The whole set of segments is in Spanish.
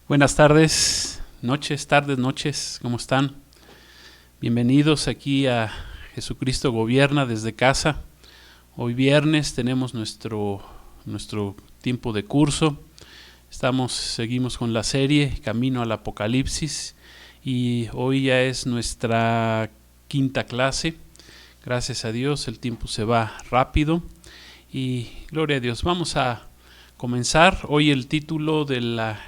Buenas tardes, noches, ¿cómo están? Bienvenidos aquí a Jesucristo Gobierna desde casa. Hoy viernes tenemos nuestro tiempo de curso. Seguimos con la serie Camino al Apocalipsis y hoy ya es nuestra quinta clase. Gracias a Dios, el tiempo se va rápido y gloria a Dios. Vamos a comenzar. Hoy el título de la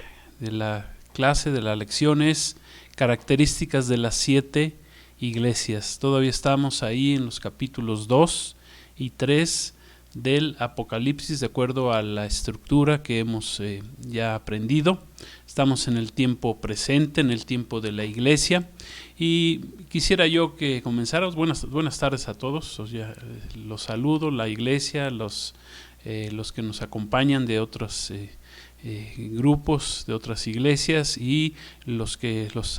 clase, de la lección es Características de las 7 iglesias. Todavía estamos ahí en los capítulos 2 y 3 del Apocalipsis, de acuerdo a la estructura que hemos ya aprendido. Estamos en el tiempo presente, en el tiempo de la iglesia, y quisiera yo que comenzáramos. Buenas tardes a todos. Los saludo, la iglesia, los que nos acompañan de otros grupos, de otras iglesias, y los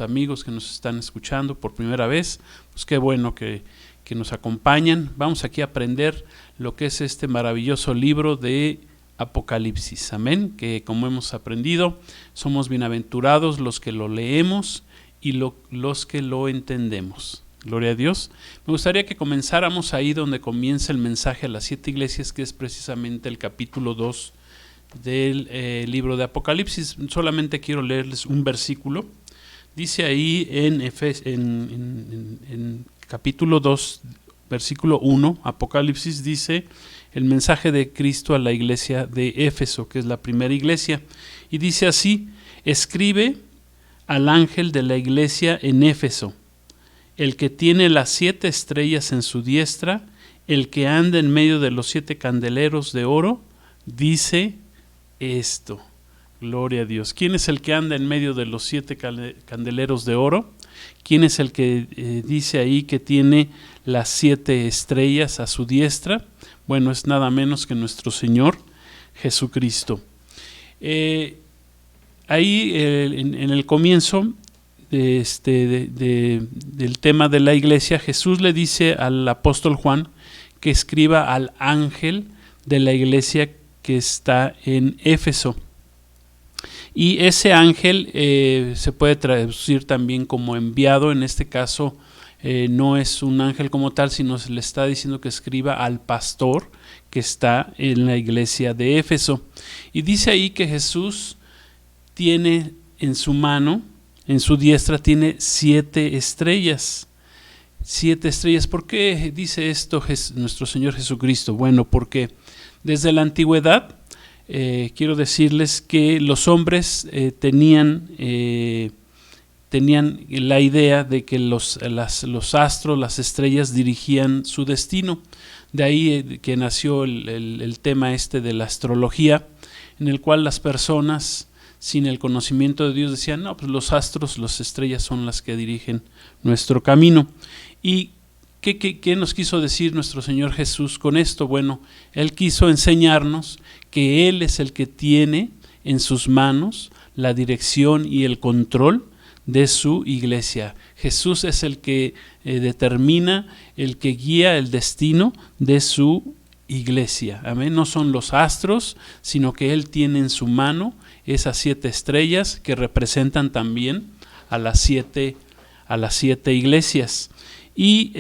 amigos que nos están escuchando por primera vez. Pues qué bueno que nos acompañan. Vamos aquí a aprender lo que es este maravilloso libro de Apocalipsis. Amén. Que como hemos aprendido, somos bienaventurados los que lo leemos y los que lo entendemos. Gloria a Dios. Me gustaría que comenzáramos ahí donde comienza el mensaje a las 7 iglesias, que es precisamente el capítulo 2 del libro de Apocalipsis. Solamente quiero leerles un versículo. Dice ahí en capítulo 2, versículo 1, Apocalipsis, dice el mensaje de Cristo a la iglesia de Éfeso, que es la primera iglesia, y dice así: escribe al ángel de la iglesia en Éfeso, el que tiene las 7 estrellas en su diestra, el que anda en medio de los 7 candeleros de oro, dice esto. Gloria a Dios. ¿Quién es el que anda en medio de los 7 candeleros de oro? ¿Quién es el que dice ahí que tiene las 7 estrellas a su diestra? Bueno, es nada menos que nuestro Señor Jesucristo. Ahí en el comienzo del tema de la iglesia, Jesús le dice al apóstol Juan que escriba al ángel de la iglesia que está en Éfeso. Y ese ángel se puede traducir también como enviado. En este caso no es un ángel como tal, sino se le está diciendo que escriba al pastor que está en la iglesia de Éfeso. Y dice ahí que Jesús tiene en su mano, en su diestra, tiene 7 estrellas. 7 estrellas. ¿Por qué dice esto nuestro Señor Jesucristo? Bueno, porque desde la antigüedad, quiero decirles que los hombres tenían la idea de que los astros, las estrellas, dirigían su destino. De ahí que nació el tema de la astrología, en el cual las personas, sin el conocimiento de Dios, decían: no, pues los astros, las estrellas son las que dirigen nuestro camino. ¿Y qué nos quiso decir nuestro Señor Jesús con esto? Bueno, Él quiso enseñarnos que Él es el que tiene en sus manos la dirección y el control de su iglesia. Jesús es el que determina, el que guía el destino de su iglesia. Amén. No son los astros, sino que Él tiene en su mano esas 7 estrellas que representan también a las 7 iglesias. Y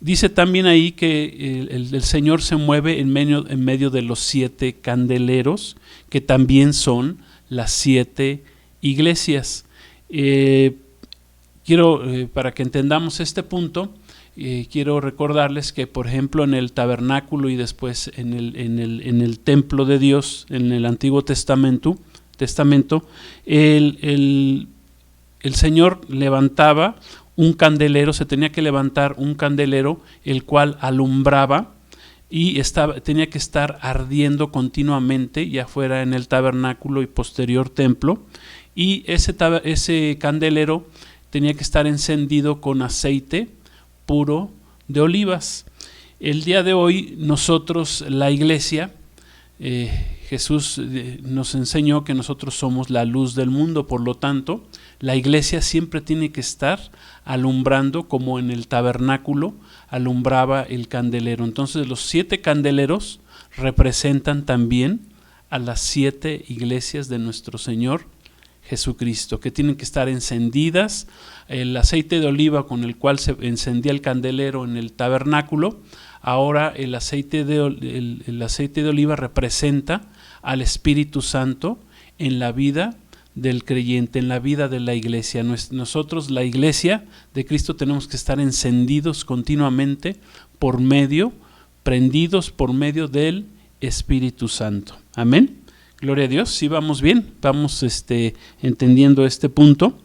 dice también ahí que el Señor se mueve en medio de los 7 candeleros, que también son las 7 iglesias. Para que entendamos este punto, quiero recordarles que, por ejemplo, en el tabernáculo y después en el templo de Dios, en el Antiguo Testamento, el Señor levantaba un candelero, se tenía que levantar un candelero, el cual alumbraba y tenía que estar ardiendo continuamente, ya fuera en el tabernáculo y posterior templo, y ese candelero tenía que estar encendido con aceite puro de olivas. El día de hoy nosotros, la iglesia, Jesús nos enseñó que nosotros somos la luz del mundo. Por lo tanto, la iglesia siempre tiene que estar alumbrando, como en el tabernáculo alumbraba el candelero. Entonces los 7 candeleros representan también a las 7 iglesias de nuestro Señor Jesucristo, que tienen que estar encendidas. El aceite de oliva con el cual se encendía el candelero en el tabernáculo, ahora el aceite de oliva representa al Espíritu Santo en la vida del creyente, en la vida de la iglesia. Nosotros, la iglesia de Cristo, tenemos que estar encendidos continuamente prendidos por medio del Espíritu Santo. Amén. Gloria a Dios. Sí, vamos bien, vamos entendiendo este punto.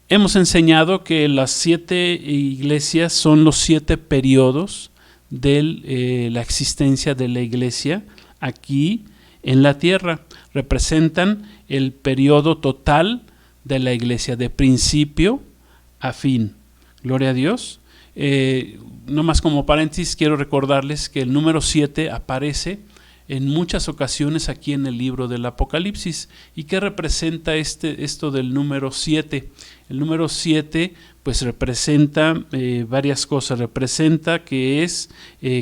Hemos enseñado que las 7 iglesias son los 7 periodos de la existencia de la iglesia aquí en la tierra. Representan el periodo total de la iglesia, de principio a fin. Gloria a Dios. No más como paréntesis, quiero recordarles que el número 7 aparece en muchas ocasiones aquí en el libro del Apocalipsis. ¿Y qué representa esto del número 7? El número 7 pues representa varias cosas. Representa que es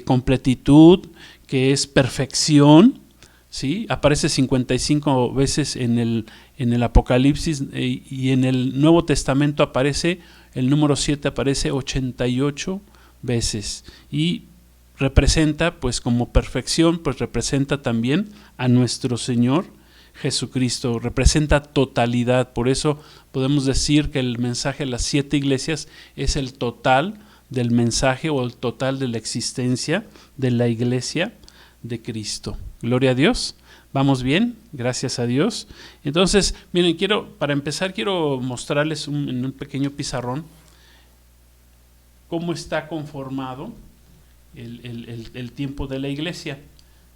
completitud, que es perfección, ¿sí? Aparece 55 veces en el Apocalipsis, y en el Nuevo Testamento aparece, el número 7 aparece 88 veces. Y representa, pues como perfección, pues representa también a nuestro Señor Jesucristo, representa totalidad. Por eso podemos decir que el mensaje de las 7 iglesias es el total del mensaje, o el total de la existencia de la iglesia de Cristo. Gloria a Dios. ¿Vamos bien? Gracias a Dios. Entonces, miren, para empezar quiero mostrarles en un pequeño pizarrón cómo está conformado el tiempo de la iglesia.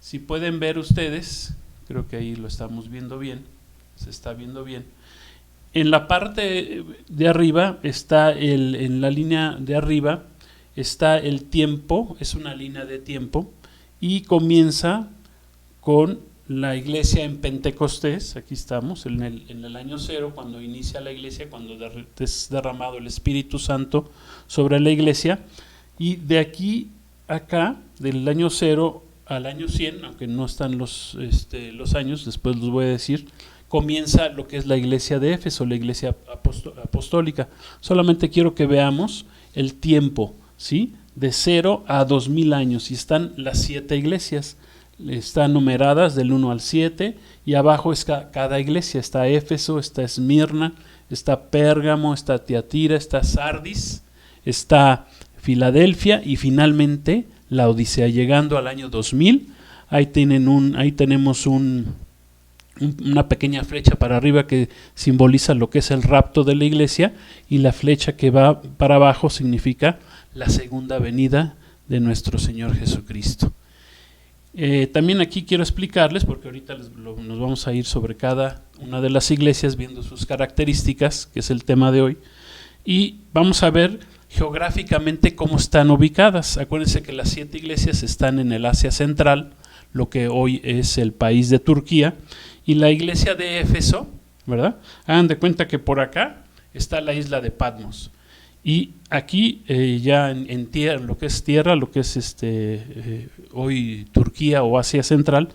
Si pueden ver ustedes, creo que ahí lo estamos viendo bien, se está viendo bien. En la parte de arriba está en la línea de arriba está el tiempo, es una línea de tiempo, y comienza con la iglesia en Pentecostés. Aquí estamos en el año 0, cuando inicia la iglesia, cuando es derramado el Espíritu Santo sobre la iglesia, y de aquí acá, del año 0 al año 100, aunque no están los años, después los voy a decir, comienza lo que es la iglesia de Éfeso, la iglesia apostólica. Solamente quiero que veamos el tiempo, ¿sí? De 0 a 2000 años, y están las 7 iglesias, están numeradas del 1 al 7, y abajo es cada iglesia. Está Éfeso, está Esmirna, está Pérgamo, está Tiatira, está Sardis, está Filadelfia, y finalmente la Odisea, llegando al año 2000. Ahí tenemos una pequeña flecha para arriba que simboliza lo que es el rapto de la iglesia, y la flecha que va para abajo significa la segunda venida de nuestro Señor Jesucristo. También aquí quiero explicarles, porque ahorita nos vamos a ir sobre cada una de las iglesias viendo sus características, que es el tema de hoy, y vamos a ver geográficamente cómo están ubicadas. Acuérdense que las 7 iglesias están en el Asia Central, lo que hoy es el país de Turquía, y la iglesia de Éfeso, ¿verdad? Hagan de cuenta que por acá está la isla de Patmos, y aquí ya en tierra, lo que es hoy Turquía o Asia Central,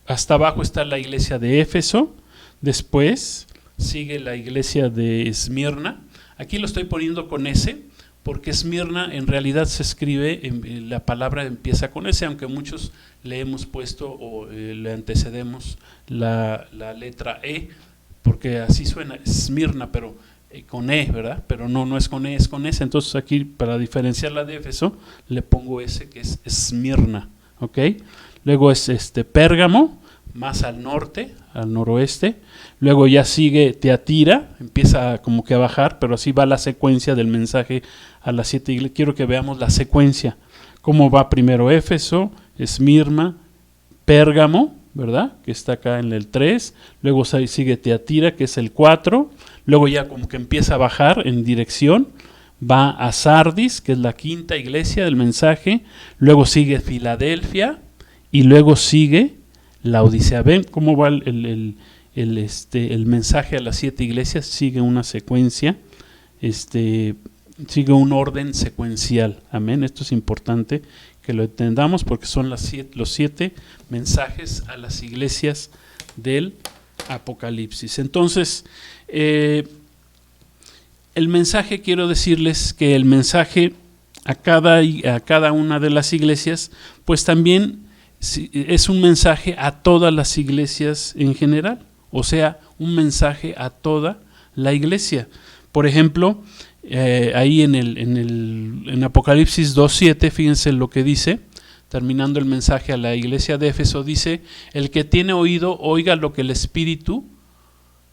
hasta abajo está la iglesia de Éfeso, después sigue la iglesia de Esmirna. Aquí lo estoy poniendo con S, porque Esmirna en realidad se escribe, la palabra empieza con S, aunque muchos le hemos puesto o le antecedemos la letra E, porque así suena Esmirna, pero con E, ¿verdad? Pero no es con E, es con S. Entonces aquí, para diferenciarla de Éfeso, le pongo S, que es Esmirna, ¿ok? Luego es Pérgamo, más al norte, al noroeste. Luego ya sigue Tiatira, empieza como que a bajar, pero así va la secuencia del mensaje a las 7 iglesias. Quiero que veamos la secuencia, cómo va primero Éfeso, Esmirna, Pérgamo, ¿verdad? Que está acá en el 3, luego sigue Tiatira, que es el 4, luego ya como que empieza a bajar en dirección, va a Sardis, que es la 5ª iglesia del mensaje, luego sigue Filadelfia, y luego sigue la Odisea. ¿Ven cómo va el mensaje a las 7 iglesias? Sigue una secuencia, sigue un orden secuencial. Amén. Esto es importante que lo entendamos, porque son los 7 mensajes a las iglesias del Apocalipsis. Entonces, el mensaje, quiero decirles que el mensaje a cada una de las iglesias, pues también es un mensaje a todas las iglesias en general, o sea, un mensaje a toda la iglesia. Por ejemplo, ahí en Apocalipsis 2:7, fíjense lo que dice, terminando el mensaje a la iglesia de Éfeso, dice: el que tiene oído, oiga lo que el Espíritu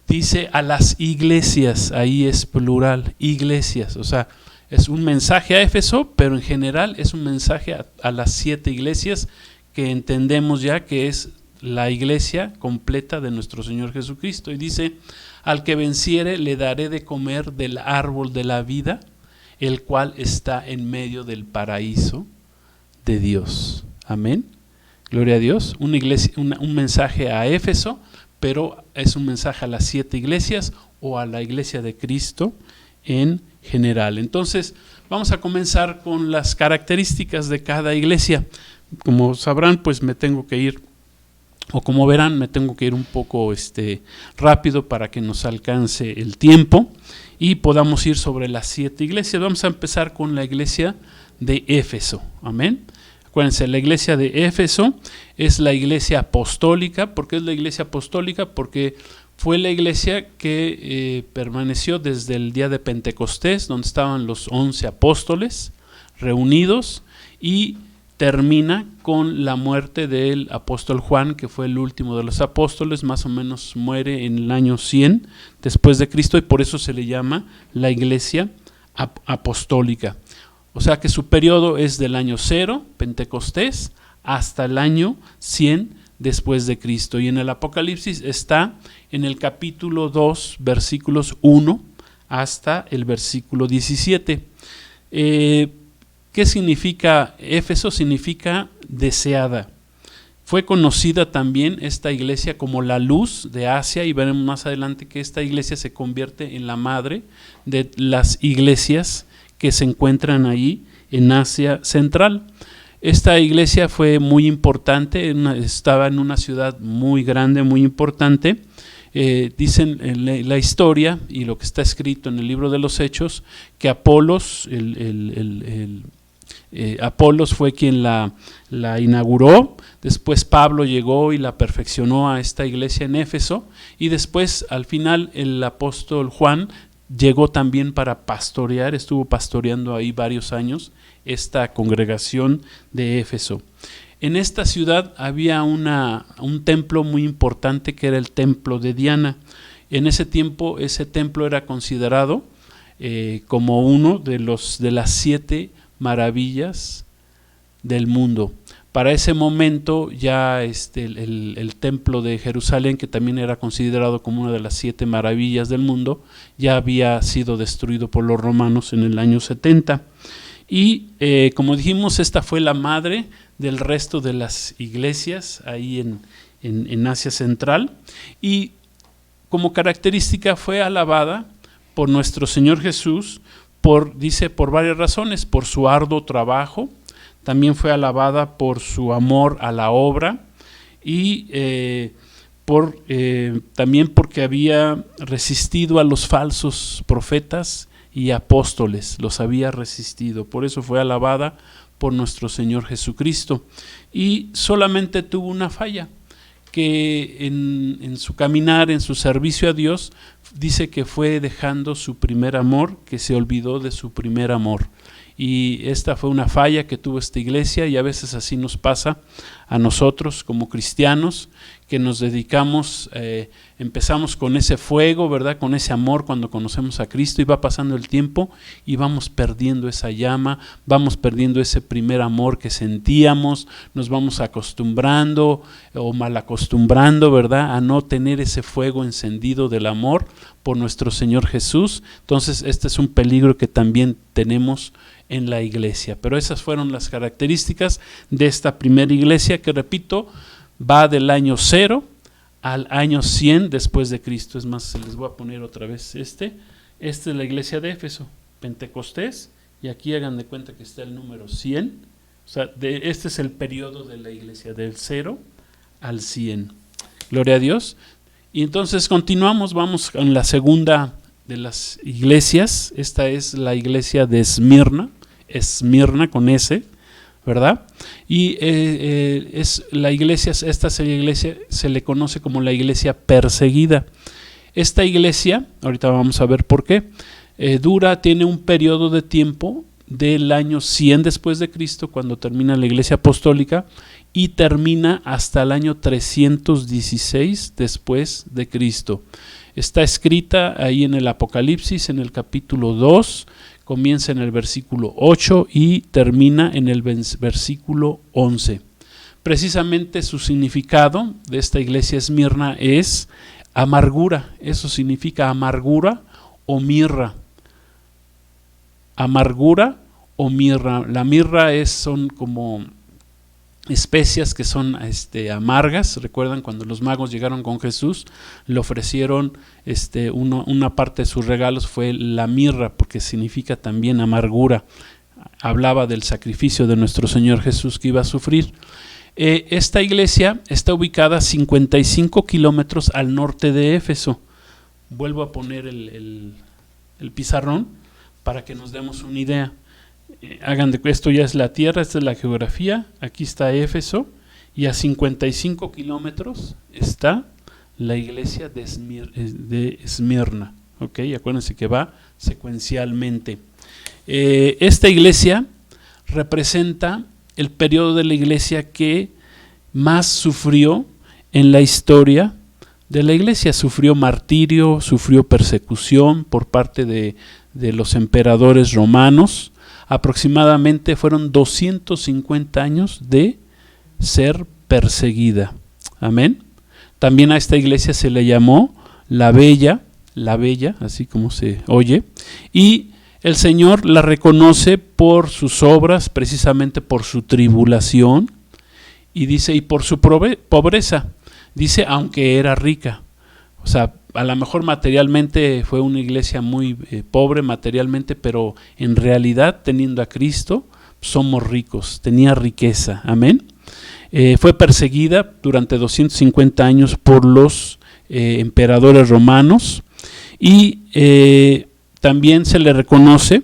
dice a las iglesias. Ahí es plural, iglesias, o sea, es un mensaje a Éfeso, pero en general es un mensaje a las 7 iglesias que entendemos ya que es la iglesia completa de nuestro Señor Jesucristo. Y dice: al que venciere le daré de comer del árbol de la vida, el cual está en medio del paraíso de Dios. Amén. Gloria a Dios. Una iglesia, un mensaje a Éfeso, pero es un mensaje a las 7 iglesias o a la iglesia de Cristo en general. Entonces, vamos a comenzar con las características de cada iglesia. Como sabrán, pues me tengo que ir, o como verán, me tengo que ir un poco rápido para que nos alcance el tiempo y podamos ir sobre las 7 iglesias. Vamos a empezar con la iglesia de Éfeso. Amén. Acuérdense, la iglesia de Éfeso es la iglesia apostólica. ¿Por qué es la iglesia apostólica? Porque fue la iglesia que permaneció desde el día de Pentecostés, donde estaban los 11 apóstoles reunidos, y termina con la muerte del apóstol Juan, que fue el último de los apóstoles. Más o menos muere en el año 100 después de Cristo, y por eso se le llama la iglesia apostólica. O sea que su periodo es del año 0, Pentecostés, hasta el año 100 después de Cristo. Y en el Apocalipsis está en el capítulo 2, versículos 1 hasta el versículo 17. ¿Qué significa Éfeso? Significa deseada. Fue conocida también esta iglesia como la luz de Asia, y veremos más adelante que esta iglesia se convierte en la madre de las iglesias que se encuentran ahí en Asia Central. Esta iglesia fue muy importante, estaba en una ciudad muy grande, muy importante. Dicen la historia y lo que está escrito en el libro de los Hechos, que Apolos, Apolos fue quien la inauguró. Después Pablo llegó y la perfeccionó a esta iglesia en Éfeso, y después al final el apóstol Juan llegó también para pastorear, estuvo pastoreando ahí varios años esta congregación de Éfeso. En esta ciudad había un templo muy importante, que era el templo de Diana. En ese tiempo ese templo era considerado como uno de las 7 maravillas del mundo. Para ese momento ya el templo de Jerusalén, que también era considerado como una de las 7 maravillas del mundo, ya había sido destruido por los romanos en el año 70. Y como dijimos, esta fue la madre del resto de las iglesias ahí en Asia Central, y como característica fue alabada por nuestro Señor Jesús, dice por varias razones: por su arduo trabajo, también fue alabada por su amor a la obra, y también porque había resistido a los falsos profetas y apóstoles, los había resistido. Por eso fue alabada por nuestro Señor Jesucristo. Y solamente tuvo una falla, que en su caminar, en su servicio a Dios, dice que fue dejando su primer amor, que se olvidó de su primer amor. Y esta fue una falla que tuvo esta iglesia, y a veces así nos pasa a nosotros como cristianos, que nos dedicamos, empezamos con ese fuego, ¿verdad?, con ese amor cuando conocemos a Cristo, y va pasando el tiempo y vamos perdiendo esa llama, vamos perdiendo ese primer amor que sentíamos, nos vamos acostumbrando o mal acostumbrando, ¿verdad?, a no tener ese fuego encendido del amor por nuestro Señor Jesús. Entonces este es un peligro que también tenemos en la iglesia. Pero esas fueron las características de esta primera iglesia, que, repito, va del año 0 al año 100 después de Cristo. Es más, les voy a poner otra vez esta es la iglesia de Éfeso, Pentecostés, y aquí hagan de cuenta que está el número 100. O sea, este es el periodo de la iglesia, del 0 al 100. Gloria a Dios. Y entonces continuamos, vamos con la segunda de las iglesias. Esta es la iglesia de Esmirna, Esmirna con S, ¿verdad? Y es la iglesia, esta iglesia se le conoce como la iglesia perseguida. Esta iglesia, ahorita vamos a ver por qué, tiene un periodo de tiempo del año 100 después de Cristo, cuando termina la iglesia apostólica, y termina hasta el año 316 después de Cristo. Está escrita ahí en el Apocalipsis, en el capítulo 2, comienza en el versículo 8 y termina en el versículo 11. Precisamente su significado de esta iglesia Esmirna es amargura. Eso significa amargura o mirra. Amargura o mirra. La mirra son como especias que son amargas. Recuerdan cuando los magos llegaron con Jesús, le ofrecieron una parte de sus regalos fue la mirra, porque significa también amargura. Hablaba del sacrificio de nuestro Señor Jesús que iba a sufrir. Esta iglesia está ubicada a 55 kilómetros al norte de Éfeso. Vuelvo a poner el pizarrón para que nos demos una idea. Hagan de esto, ya es la tierra, esta es la geografía, aquí está Éfeso, y a 55 kilómetros está la iglesia de Esmirna. ¿Okay? Acuérdense que va secuencialmente. Esta iglesia representa el periodo de la iglesia que más sufrió en la historia de la iglesia. Sufrió martirio, sufrió persecución por parte de los emperadores romanos. Aproximadamente fueron 250 años de ser perseguida. Amén. También a esta iglesia se le llamó la Bella, así como se oye, y el Señor la reconoce por sus obras, precisamente por su tribulación, y dice, y por su pobreza. Dice, aunque era rica. O sea, a lo mejor materialmente fue una iglesia muy pobre materialmente, pero en realidad, teniendo a Cristo, somos ricos, tenía riqueza. Amén. Fue perseguida durante 250 años por los emperadores romanos, y también se le reconoce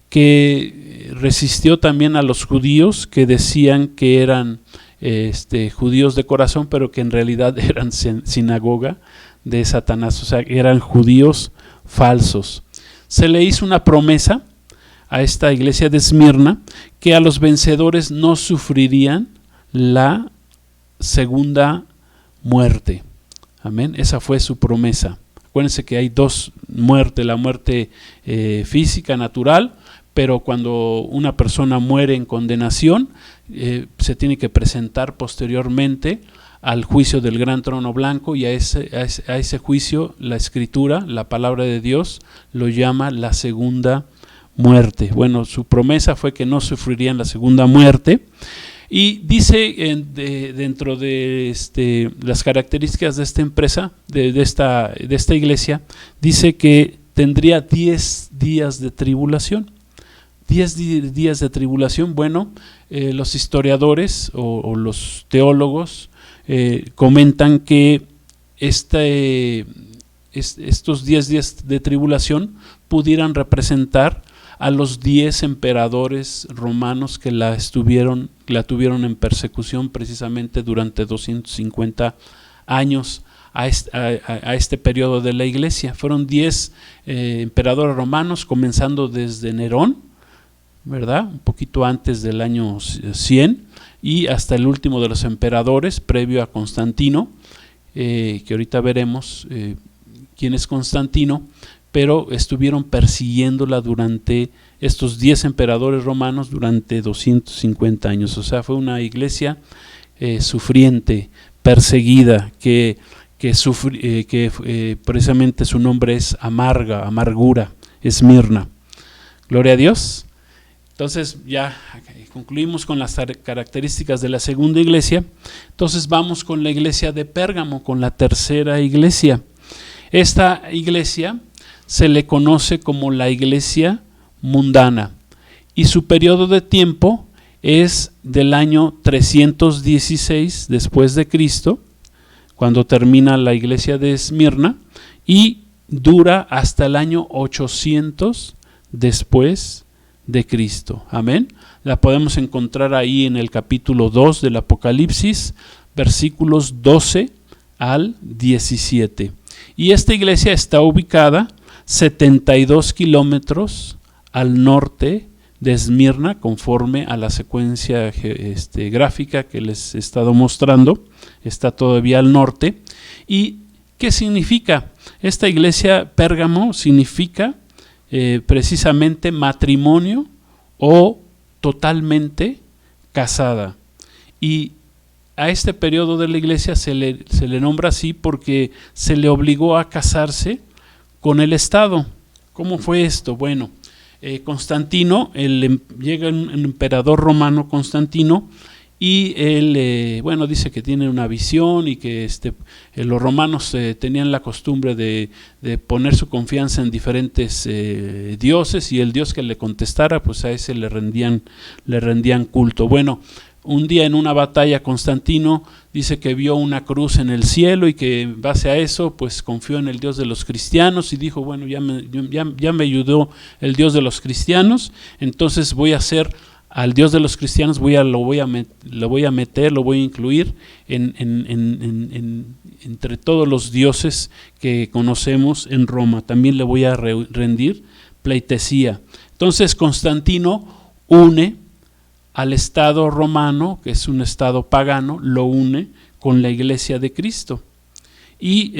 que resistió también a los judíos que decían que eran judíos de corazón, pero que en realidad eran sinagoga de Satanás, o sea, eran judíos falsos. Se le hizo una promesa a esta iglesia de Esmirna que a los vencedores no sufrirían la segunda muerte. Amén. Esa fue su promesa. Acuérdense que hay dos muertes, la muerte física, natural, pero cuando una persona muere en condenación, se tiene que presentar posteriormente al juicio del gran trono blanco, y a ese juicio la Escritura, la palabra de Dios, lo llama la segunda muerte. Bueno, su promesa fue que no sufrirían la segunda muerte, y dice dentro de las características de esta empresa, de esta iglesia, dice que tendría 10 días de tribulación. 10 días de tribulación. Bueno, los historiadores o los teólogos comentan que estos 10 días de tribulación pudieran representar a los 10 emperadores romanos que la tuvieron en persecución precisamente durante 250 años a este periodo de la iglesia. Fueron 10 emperadores romanos, comenzando desde Nerón, ¿verdad? Un poquito antes del año 100, y hasta el último de los emperadores, previo a Constantino, que ahorita veremos quién es Constantino, pero estuvieron persiguiéndola durante estos 10 emperadores romanos durante 250 años. O sea, fue una iglesia sufriente, perseguida, que precisamente su nombre es amargura, Esmirna. Gloria a Dios. Entonces ya concluimos con las características de la segunda iglesia. Entonces vamos con la iglesia de Pérgamo, con la tercera iglesia. Esta iglesia se le conoce como la iglesia mundana, y su periodo de tiempo es del año 316 después de Cristo, cuando termina la iglesia de Esmirna, y dura hasta el año 800 después de Cristo. Amén. La podemos encontrar ahí en el capítulo 2 del Apocalipsis, versículos 12 al 17. Y esta iglesia está ubicada 72 kilómetros al norte de Esmirna, conforme a la secuencia gráfica que les he estado mostrando. Está todavía al norte. ¿Y qué significa? Esta iglesia Pérgamo significa precisamente matrimonio o totalmente casada. Y a este periodo de la iglesia se le nombra así porque se le obligó a casarse con el Estado. ¿Cómo fue esto? Bueno, Constantino, llega un emperador romano, Constantino, y él, dice que tiene una visión y que los romanos tenían la costumbre de poner su confianza en diferentes dioses, y el dios que le contestara, pues a ese le rendían culto. Bueno, un día en una batalla Constantino dice que vio una cruz en el cielo y que en base a eso pues confió en el Dios de los cristianos y dijo, bueno, ya me ayudó el Dios de los cristianos, entonces voy a hacer al Dios de los cristianos, lo voy a incluir entre todos los dioses que conocemos en Roma. También le voy a rendir pleitesía. Entonces Constantino une al Estado romano, que es un Estado pagano, lo une con la Iglesia de Cristo. Y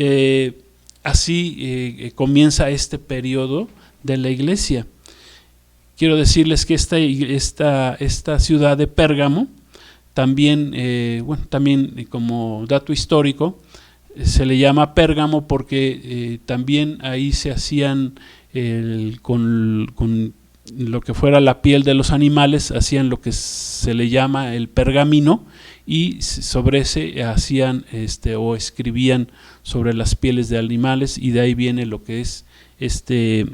así comienza este periodo de la Iglesia. Quiero decirles que esta ciudad de Pérgamo, también como dato histórico, se le llama Pérgamo porque también ahí se hacían con lo que fuera la piel de los animales, hacían lo que se le llama el pergamino, y sobre ese hacían o escribían sobre las pieles de animales, y de ahí viene lo que es este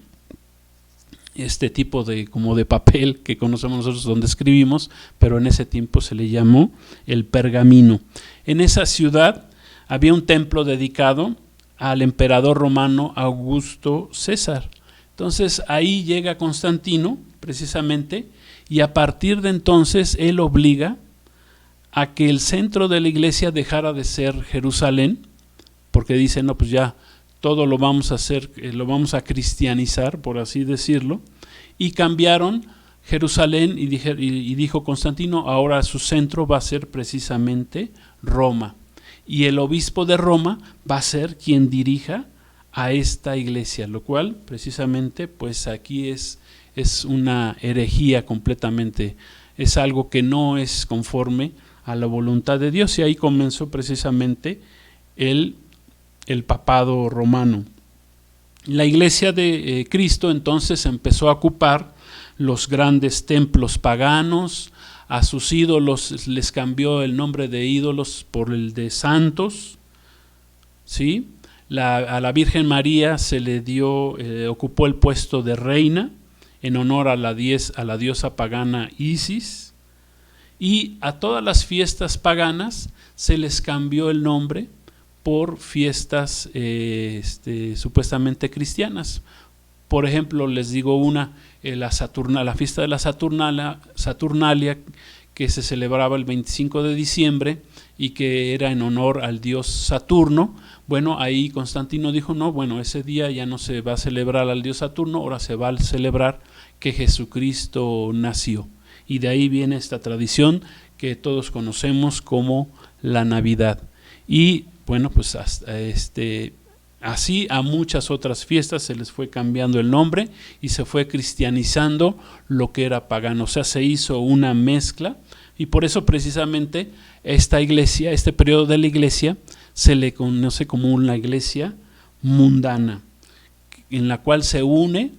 tipo de papel que conocemos nosotros donde escribimos, pero en ese tiempo se le llamó el pergamino. En esa ciudad había un templo dedicado al emperador romano Augusto César. Entonces ahí llega Constantino precisamente, y a partir de entonces él obliga a que el centro de la iglesia dejara de ser Jerusalén, porque dice, no, pues ya todo lo vamos a hacer, lo vamos a cristianizar, por así decirlo, y cambiaron Jerusalén, y dijo Constantino, ahora su centro va a ser precisamente Roma, y el obispo de Roma va a ser quien dirija a esta iglesia, lo cual precisamente pues aquí es una herejía completamente, es algo que no es conforme a la voluntad de Dios, y ahí comenzó precisamente el papado romano. La iglesia de Cristo entonces empezó a ocupar los grandes templos paganos, a sus ídolos les cambió el nombre de ídolos por el de santos, ¿sí? A la Virgen María se le dio, ocupó el puesto de reina en honor a la diosa pagana Isis, y a todas las fiestas paganas se les cambió el nombre por fiestas supuestamente cristianas. Por ejemplo, les digo la fiesta de la Saturnalia, que se celebraba el 25 de diciembre y que era en honor al dios Saturno. Bueno, ahí Constantino dijo, no, bueno, ese día ya no se va a celebrar al dios Saturno, ahora se va a celebrar que Jesucristo nació. Y de ahí viene esta tradición que todos conocemos como la Navidad. Y bueno, pues así a muchas otras fiestas se les fue cambiando el nombre y se fue cristianizando lo que era pagano. O sea, se hizo una mezcla, y por eso precisamente esta iglesia, este periodo de la iglesia, se le conoce como una iglesia mundana, en la cual se une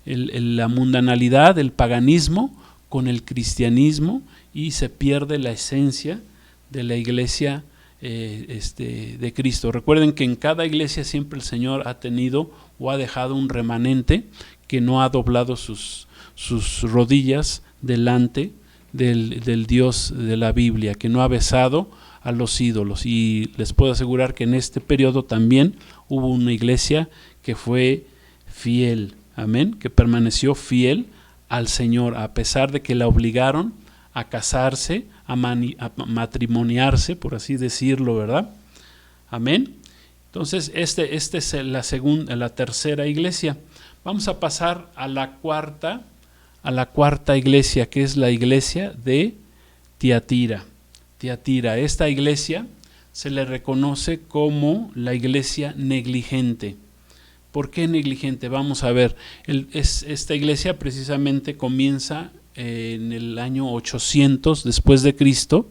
la mundanalidad, el paganismo, con el cristianismo, y se pierde la esencia de la iglesia de Cristo. Recuerden que en cada iglesia siempre el Señor ha tenido o ha dejado un remanente que no ha doblado sus rodillas delante del Dios de la Biblia, que no ha besado a los ídolos. Y les puedo asegurar que en este periodo también hubo una iglesia que fue fiel, amén, que permaneció fiel al Señor, a pesar de que la obligaron a casarse, a matrimoniarse, por así decirlo, ¿verdad? Amén. Entonces, este es la tercera iglesia. Vamos a pasar a la cuarta iglesia, que es la iglesia de Tiatira. Esta iglesia se le reconoce como la iglesia negligente. ¿Por qué negligente? Vamos a ver. Esta iglesia precisamente comienza en el año 800 después de Cristo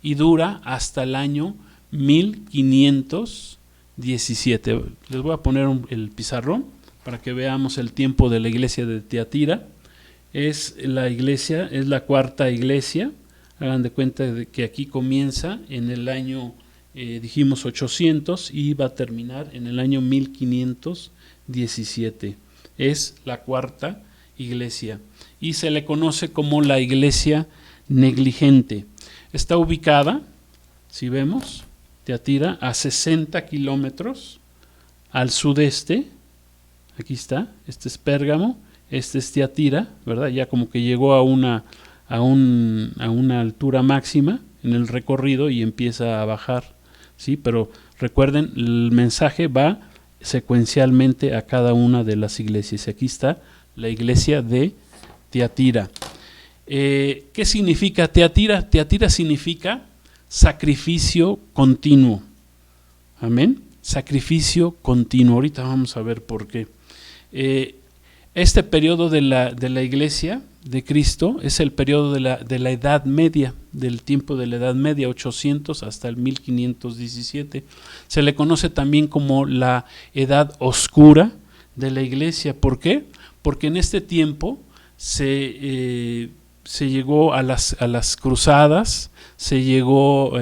y dura hasta el año 1517. Les voy a poner el pizarrón para que veamos el tiempo de la iglesia de Tiatira. Es la cuarta iglesia. Hagan de cuenta de que aquí comienza en el año, dijimos 800, y va a terminar en el año 1517. Es la cuarta iglesia y se le conoce como la iglesia negligente. Está ubicada, si vemos, Tiatira, a 60 kilómetros al sudeste. Aquí está, este es Pérgamo, este es Tiatira, ¿verdad? Ya como que llegó a una altura máxima en el recorrido y empieza a bajar, ¿sí? Pero recuerden, el mensaje va secuencialmente a cada una de las iglesias. Aquí está la iglesia de Tiatira. ¿Qué significa Tiatira? Tiatira significa sacrificio continuo. Amén. Sacrificio continuo. Ahorita vamos a ver por qué. Este periodo de la iglesia de Cristo es el periodo de la Edad Media, del tiempo de la Edad Media, 800 hasta el 1517. Se le conoce también como la Edad Oscura de la iglesia. ¿Por qué? Porque en este tiempo se llegó a las cruzadas, se llegó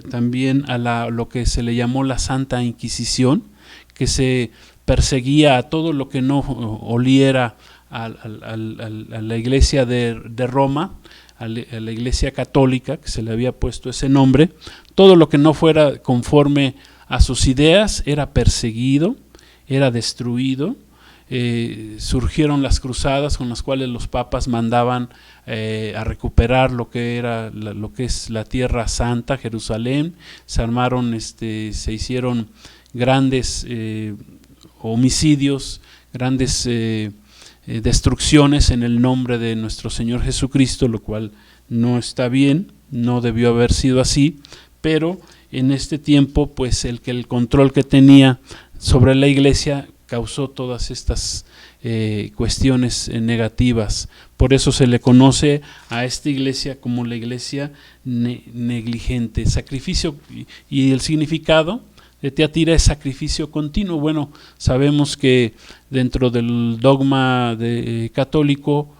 también a lo que se le llamó la Santa Inquisición, que se perseguía a todo lo que no oliera a la iglesia de Roma, a la iglesia católica, que se le había puesto ese nombre. Todo lo que no fuera conforme a sus ideas era perseguido, era destruido. Surgieron las cruzadas con las cuales los papas mandaban a recuperar lo que es la Tierra Santa, Jerusalén. Se armaron, se hicieron grandes homicidios, grandes destrucciones en el nombre de nuestro Señor Jesucristo, lo cual no está bien, no debió haber sido así, pero en este tiempo pues el control que tenía sobre la iglesia causó todas estas cuestiones negativas. Por eso se le conoce a esta iglesia como la iglesia negligente. Sacrificio, y el significado de Tiatira es sacrificio continuo. Bueno, sabemos que dentro del dogma católico,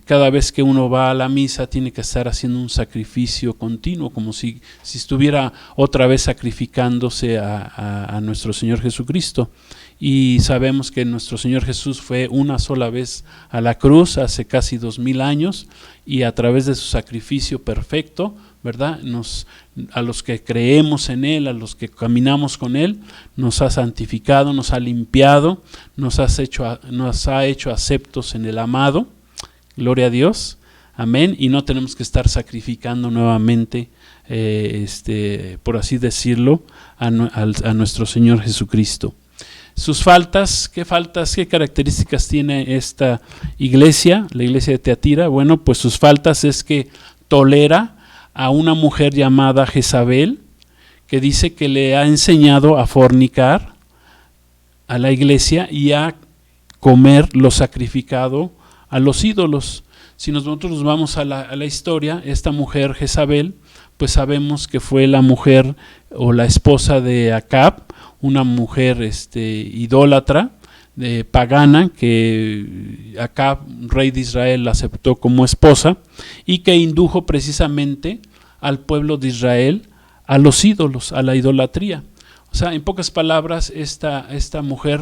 cada vez que uno va a la misa tiene que estar haciendo un sacrificio continuo, como si estuviera otra vez sacrificándose a nuestro Señor Jesucristo. Y sabemos que nuestro Señor Jesús fue una sola vez a la cruz hace casi 2000 años, y a través de su sacrificio perfecto, ¿verdad?, a los que creemos en Él, a los que caminamos con Él, nos ha santificado, nos ha limpiado, nos ha hecho aceptos en el amado. Gloria a Dios, amén. Y no tenemos que estar sacrificando nuevamente, por así decirlo, a nuestro Señor Jesucristo. Sus faltas, ¿qué características tiene esta iglesia, la iglesia de Tiatira? Bueno, pues sus faltas es que tolera a una mujer llamada Jezabel, que dice que le ha enseñado a fornicar a la iglesia y a comer lo sacrificado a los ídolos. Si nosotros nos vamos a la historia, esta mujer Jezabel, pues sabemos que fue la mujer o la esposa de Acab, una mujer idólatra, pagana, que Acab, rey de Israel, la aceptó como esposa, y que indujo precisamente al pueblo de Israel a los ídolos, a la idolatría. O sea, en pocas palabras, esta mujer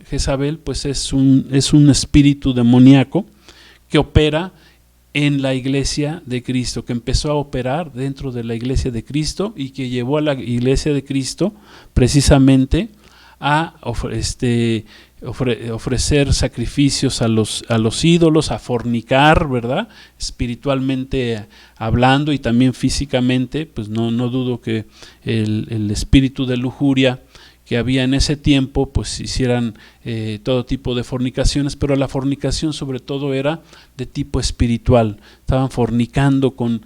Jezabel pues es un espíritu demoníaco que opera en la iglesia de Cristo, que empezó a operar dentro de la iglesia de Cristo y que llevó a la iglesia de Cristo precisamente a ofrecer sacrificios a los ídolos, a fornicar, ¿verdad? Espiritualmente hablando y también físicamente, pues no dudo que el espíritu de lujuria que había en ese tiempo, pues hicieran todo tipo de fornicaciones, pero la fornicación sobre todo era de tipo espiritual. Estaban fornicando con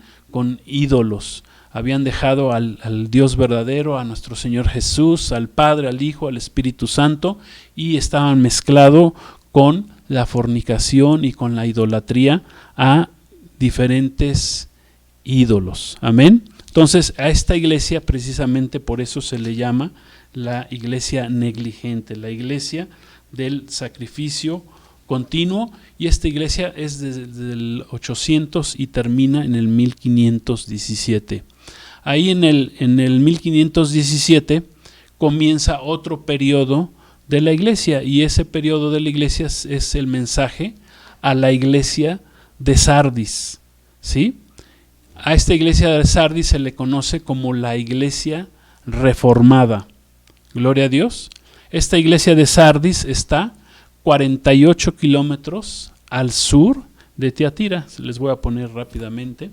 ídolos. Habían dejado al Dios verdadero, a nuestro Señor Jesús, al Padre, al Hijo, al Espíritu Santo, y estaban mezclado con la fornicación y con la idolatría a diferentes ídolos. Amén. Entonces a esta iglesia precisamente por eso se le llama la iglesia negligente, la iglesia del sacrificio continuo, y esta iglesia es desde el 800 y termina en el 1517. Ahí en el 1517 comienza otro periodo de la iglesia, y ese periodo de la iglesia es el mensaje a la iglesia de Sardis, ¿sí? A esta iglesia de Sardis se le conoce como la iglesia reformada. Gloria a Dios. Esta iglesia de Sardis está 48 kilómetros al sur de Tiatira. Les voy a poner rápidamente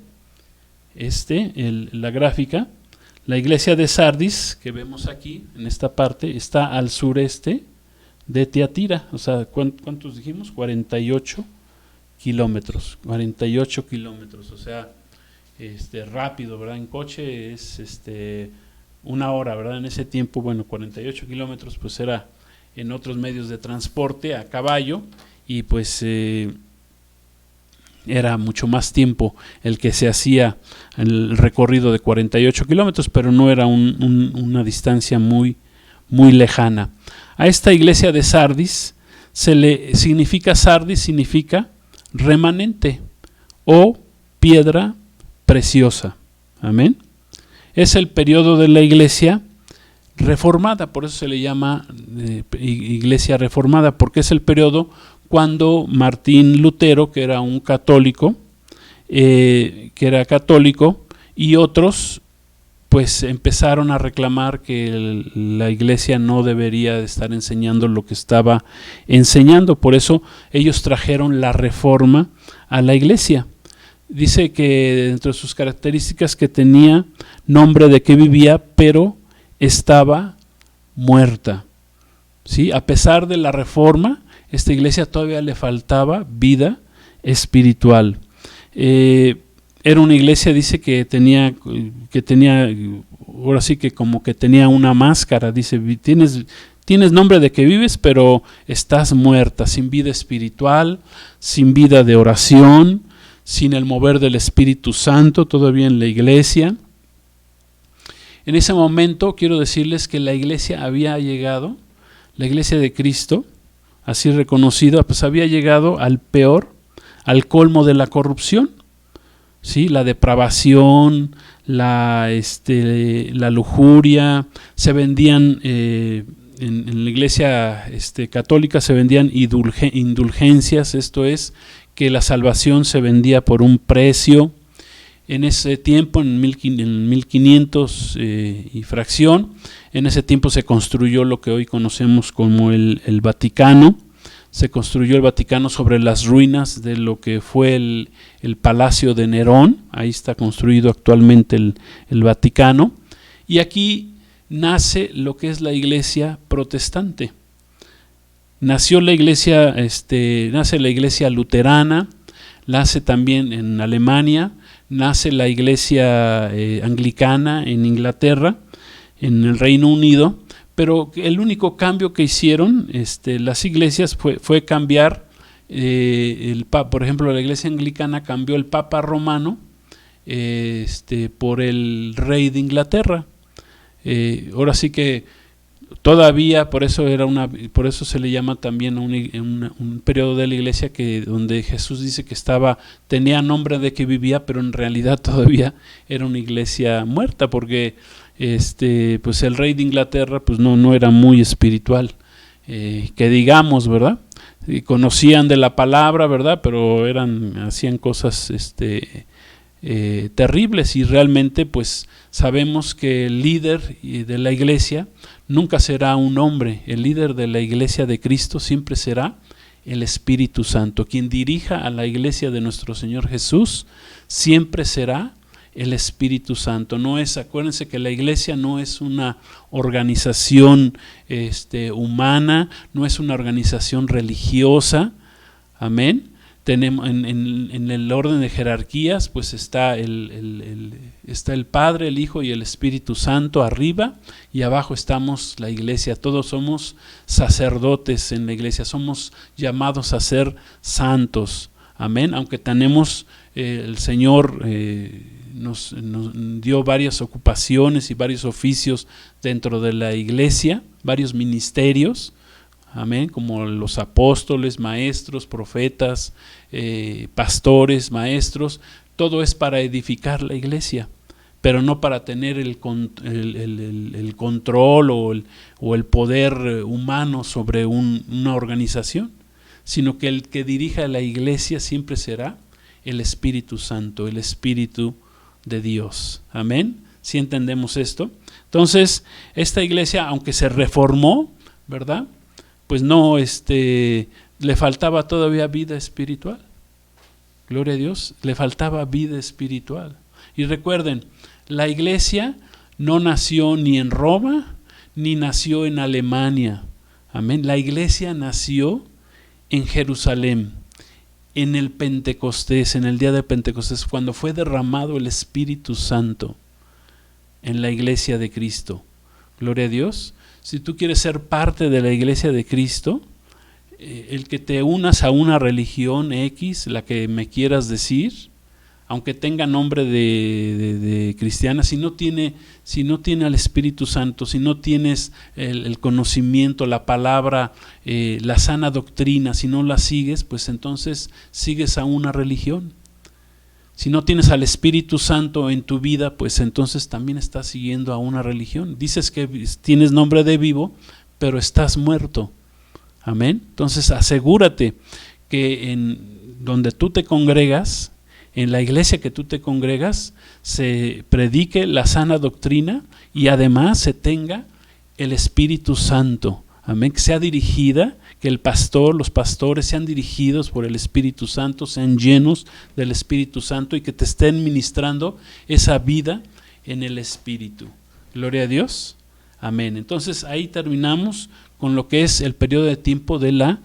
la gráfica. La iglesia de Sardis que vemos aquí en esta parte está al sureste de Tiatira. O sea, ¿cuántos dijimos? 48 kilómetros. 48 kilómetros. O sea, rápido, ¿verdad? En coche es una hora, ¿verdad? En ese tiempo, bueno, 48 kilómetros, pues era en otros medios de transporte a caballo, y pues era mucho más tiempo el que se hacía el recorrido de 48 kilómetros, pero no era una distancia muy lejana. A esta iglesia de Sardis Sardis significa remanente o piedra preciosa. Amén. Es el periodo de la iglesia reformada, por eso se le llama iglesia reformada, porque es el periodo cuando Martín Lutero, que era un católico, y otros pues empezaron a reclamar que la iglesia no debería de estar enseñando lo que estaba enseñando. Por eso ellos trajeron la reforma a la iglesia. Dice que dentro de sus características que tenía nombre de que vivía, pero estaba muerta. ¿Sí? A pesar de la reforma, esta iglesia todavía le faltaba vida espiritual. Era una iglesia, dice que tenía, ahora sí que como que tenía una máscara. Dice, tienes nombre de que vives, pero estás muerta, sin vida espiritual, sin vida de oración, sin el mover del Espíritu Santo todavía en la iglesia. En ese momento quiero decirles que la iglesia había llegado, la iglesia de Cristo, así reconocida, pues había llegado al colmo de la corrupción, ¿sí? La depravación, la lujuria. Se vendían, en la iglesia católica se vendían indulgencias, esto es, que la salvación se vendía por un precio. En ese tiempo, en 1500 y fracción, en ese tiempo se construyó lo que hoy conocemos como el Vaticano. Se construyó el Vaticano sobre las ruinas de lo que fue el Palacio de Nerón. Ahí está construido actualmente el Vaticano. Y aquí nace lo que es la iglesia protestante. Nace la iglesia luterana, nace también en Alemania, nace la iglesia anglicana en Inglaterra, en el Reino Unido, pero el único cambio que hicieron las iglesias fue cambiar, por ejemplo, la iglesia anglicana cambió el Papa Romano por el rey de Inglaterra. Ahora sí que todavía, por eso se le llama también un periodo de la iglesia donde Jesús dice que tenía nombre de que vivía, pero en realidad todavía era una iglesia muerta, porque pues el rey de Inglaterra pues no era muy espiritual, que digamos, ¿verdad? conocían de la palabra, ¿verdad? Pero hacían cosas terribles, y realmente pues sabemos que el líder de la iglesia nunca será un hombre. El líder de la iglesia de Cristo siempre será el Espíritu Santo. Quien dirija a la iglesia de nuestro Señor Jesús siempre será el Espíritu Santo. Acuérdense que la iglesia no es una organización humana, no es una organización religiosa. Amén. Tenemos en el orden de jerarquías, pues está el Padre, el Hijo y el Espíritu Santo arriba, y abajo estamos la iglesia. Todos somos sacerdotes en la iglesia, somos llamados a ser santos. Amén. Aunque tenemos el Señor nos dio varias ocupaciones y varios oficios dentro de la iglesia, varios ministerios. Amén, como los apóstoles, maestros, profetas, pastores, maestros. Todo es para edificar la iglesia, pero no para tener el control o el poder humano sobre una organización, sino que el que dirija la iglesia siempre será el Espíritu Santo, el Espíritu de Dios. Amén. ¿Sí entendemos esto? Entonces, esta iglesia, aunque se reformó, ¿verdad?, pues no, le faltaba todavía vida espiritual. Gloria a Dios, le faltaba vida espiritual. Y recuerden, la iglesia no nació ni en Roma, ni nació en Alemania. Amén. La iglesia nació en Jerusalén, en el Pentecostés, en el día de Pentecostés, cuando fue derramado el Espíritu Santo en la iglesia de Cristo. Gloria a Dios. Si tú quieres ser parte de la iglesia de Cristo, el que te unas a una religión X, la que me quieras decir, aunque tenga nombre de cristiana, si no tiene al Espíritu Santo, si no tienes el conocimiento, la palabra, la sana doctrina, si no la sigues, pues entonces sigues a una religión. Si no tienes al Espíritu Santo en tu vida, pues entonces también estás siguiendo a una religión. Dices que tienes nombre de vivo, pero estás muerto. Amén. Entonces asegúrate que en donde tú te congregas, en la iglesia que tú te congregas, se predique la sana doctrina y además se tenga el Espíritu Santo. Amén. Que sea dirigida, que los pastores sean dirigidos por el Espíritu Santo, sean llenos del Espíritu Santo y que te estén ministrando esa vida en el Espíritu. Gloria a Dios. Amén. Entonces ahí terminamos con lo que es el periodo de tiempo de la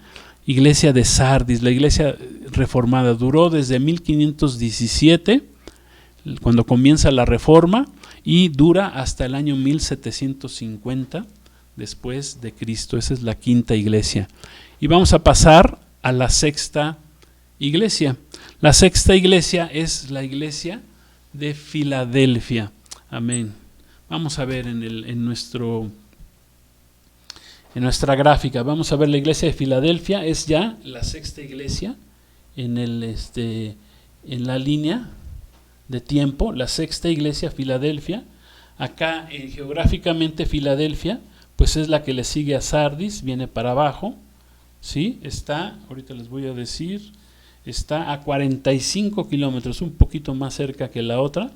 iglesia de Sardis, la iglesia reformada. Duró desde 1517, cuando comienza la reforma, y dura hasta el año 1750 después de Cristo. Esa es la quinta iglesia. Y vamos a pasar a la sexta iglesia. La sexta iglesia es la iglesia de Filadelfia. Amén. Vamos a ver en nuestra gráfica, vamos a ver la iglesia de Filadelfia. Es ya la sexta iglesia en la línea de tiempo, la sexta iglesia Filadelfia. Acá geográficamente Filadelfia pues es la que le sigue a Sardis, viene para abajo, ¿sí? Ahorita les voy a decir, está a 45 kilómetros, un poquito más cerca que la otra.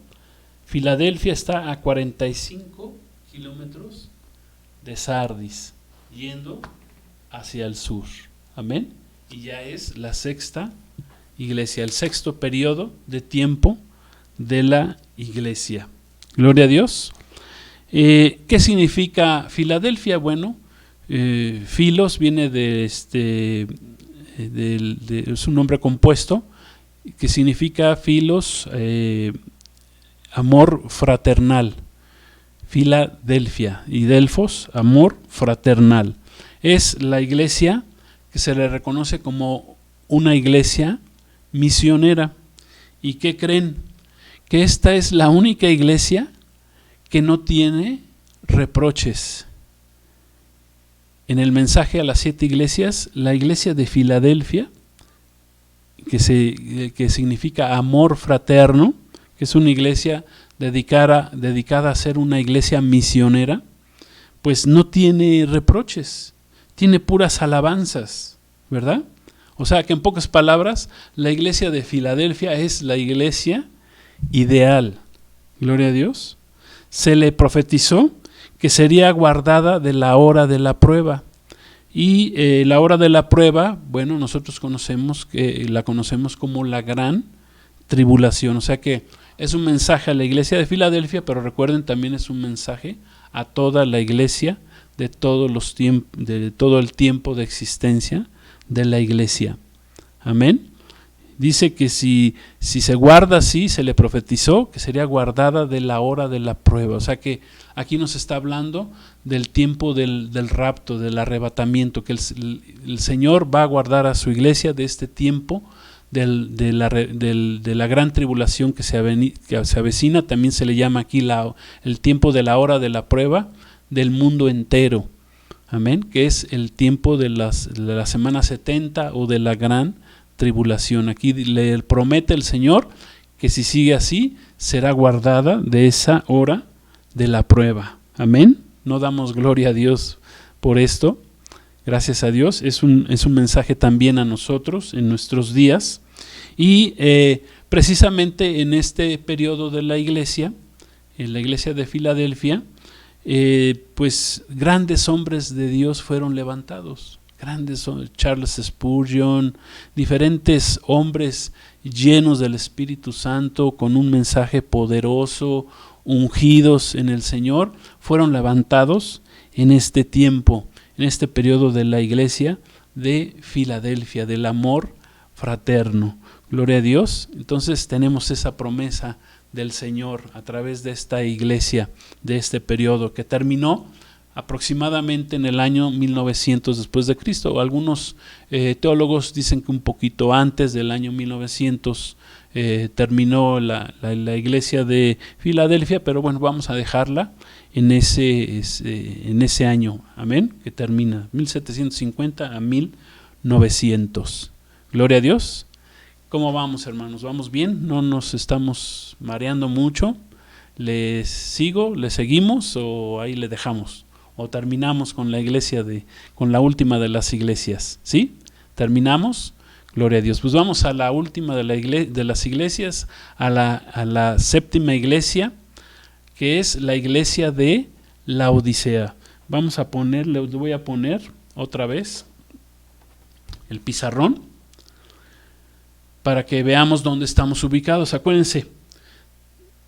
Filadelfia está a 45 kilómetros de Sardis, yendo hacia el sur. Amén. Y ya es la sexta iglesia, el sexto periodo de tiempo de la iglesia. Gloria a Dios. ¿Qué significa Filadelfia? Bueno, Filos viene es un nombre compuesto que significa Filos, amor fraternal. Filadelfia y Delfos, amor fraternal. Es la iglesia que se le reconoce como una iglesia misionera. ¿Y qué creen? Que esta es la única iglesia que no tiene reproches. En el mensaje a las 7 iglesias, la iglesia de Filadelfia, que significa amor fraterno, que es una iglesia dedicada a ser una iglesia misionera, pues no tiene reproches, tiene puras alabanzas, ¿verdad? O sea que en pocas palabras, la iglesia de Filadelfia es la iglesia ideal. Gloria a Dios. Se le profetizó que sería guardada de la hora de la prueba. Y la hora de la prueba, bueno, nosotros la conocemos como la gran tribulación. O sea que es un mensaje a la iglesia de Filadelfia, pero recuerden, también es un mensaje a toda la iglesia de todo el tiempo de existencia de la iglesia. Amén. Dice que si se guarda así, se le profetizó que sería guardada de la hora de la prueba. O sea que aquí nos está hablando del tiempo del rapto, del arrebatamiento, que el Señor va a guardar a su iglesia de este tiempo de la gran tribulación que se avecina. También se le llama aquí el tiempo de la hora de la prueba del mundo entero. Amén. Que es el tiempo de la semana 70 o de la gran tribulación. Aquí le promete el Señor que si sigue así, será guardada de esa hora de la prueba. Amén. No damos gloria a Dios por esto. Gracias a Dios. Es un mensaje también a nosotros en nuestros días. Y precisamente en este periodo de la iglesia, en la iglesia de Filadelfia, pues grandes hombres de Dios fueron levantados. Charles Spurgeon, diferentes hombres llenos del Espíritu Santo, con un mensaje poderoso, ungidos en el Señor, fueron levantados en este tiempo, en este periodo de la iglesia de Filadelfia, del amor fraterno. Gloria a Dios. Entonces tenemos esa promesa del Señor a través de esta iglesia, de este periodo que terminó aproximadamente en el año 1900 después de Cristo. Algunos teólogos dicen que un poquito antes del año 1900 terminó la iglesia de Filadelfia, pero bueno, vamos a dejarla en ese año, amén, que termina 1750 a 1900. Gloria a Dios. ¿Cómo vamos, hermanos? ¿Vamos bien? ¿No nos estamos mareando mucho? ¿Les seguimos o ahí le dejamos? ¿O terminamos con la iglesia con la última de las iglesias? ¿Sí? ¿Terminamos? Gloria a Dios. Pues vamos a la última de las iglesias, a la séptima iglesia, que es la iglesia de Laodicea. Le voy a poner otra vez el pizarrón para que veamos dónde estamos ubicados. Acuérdense,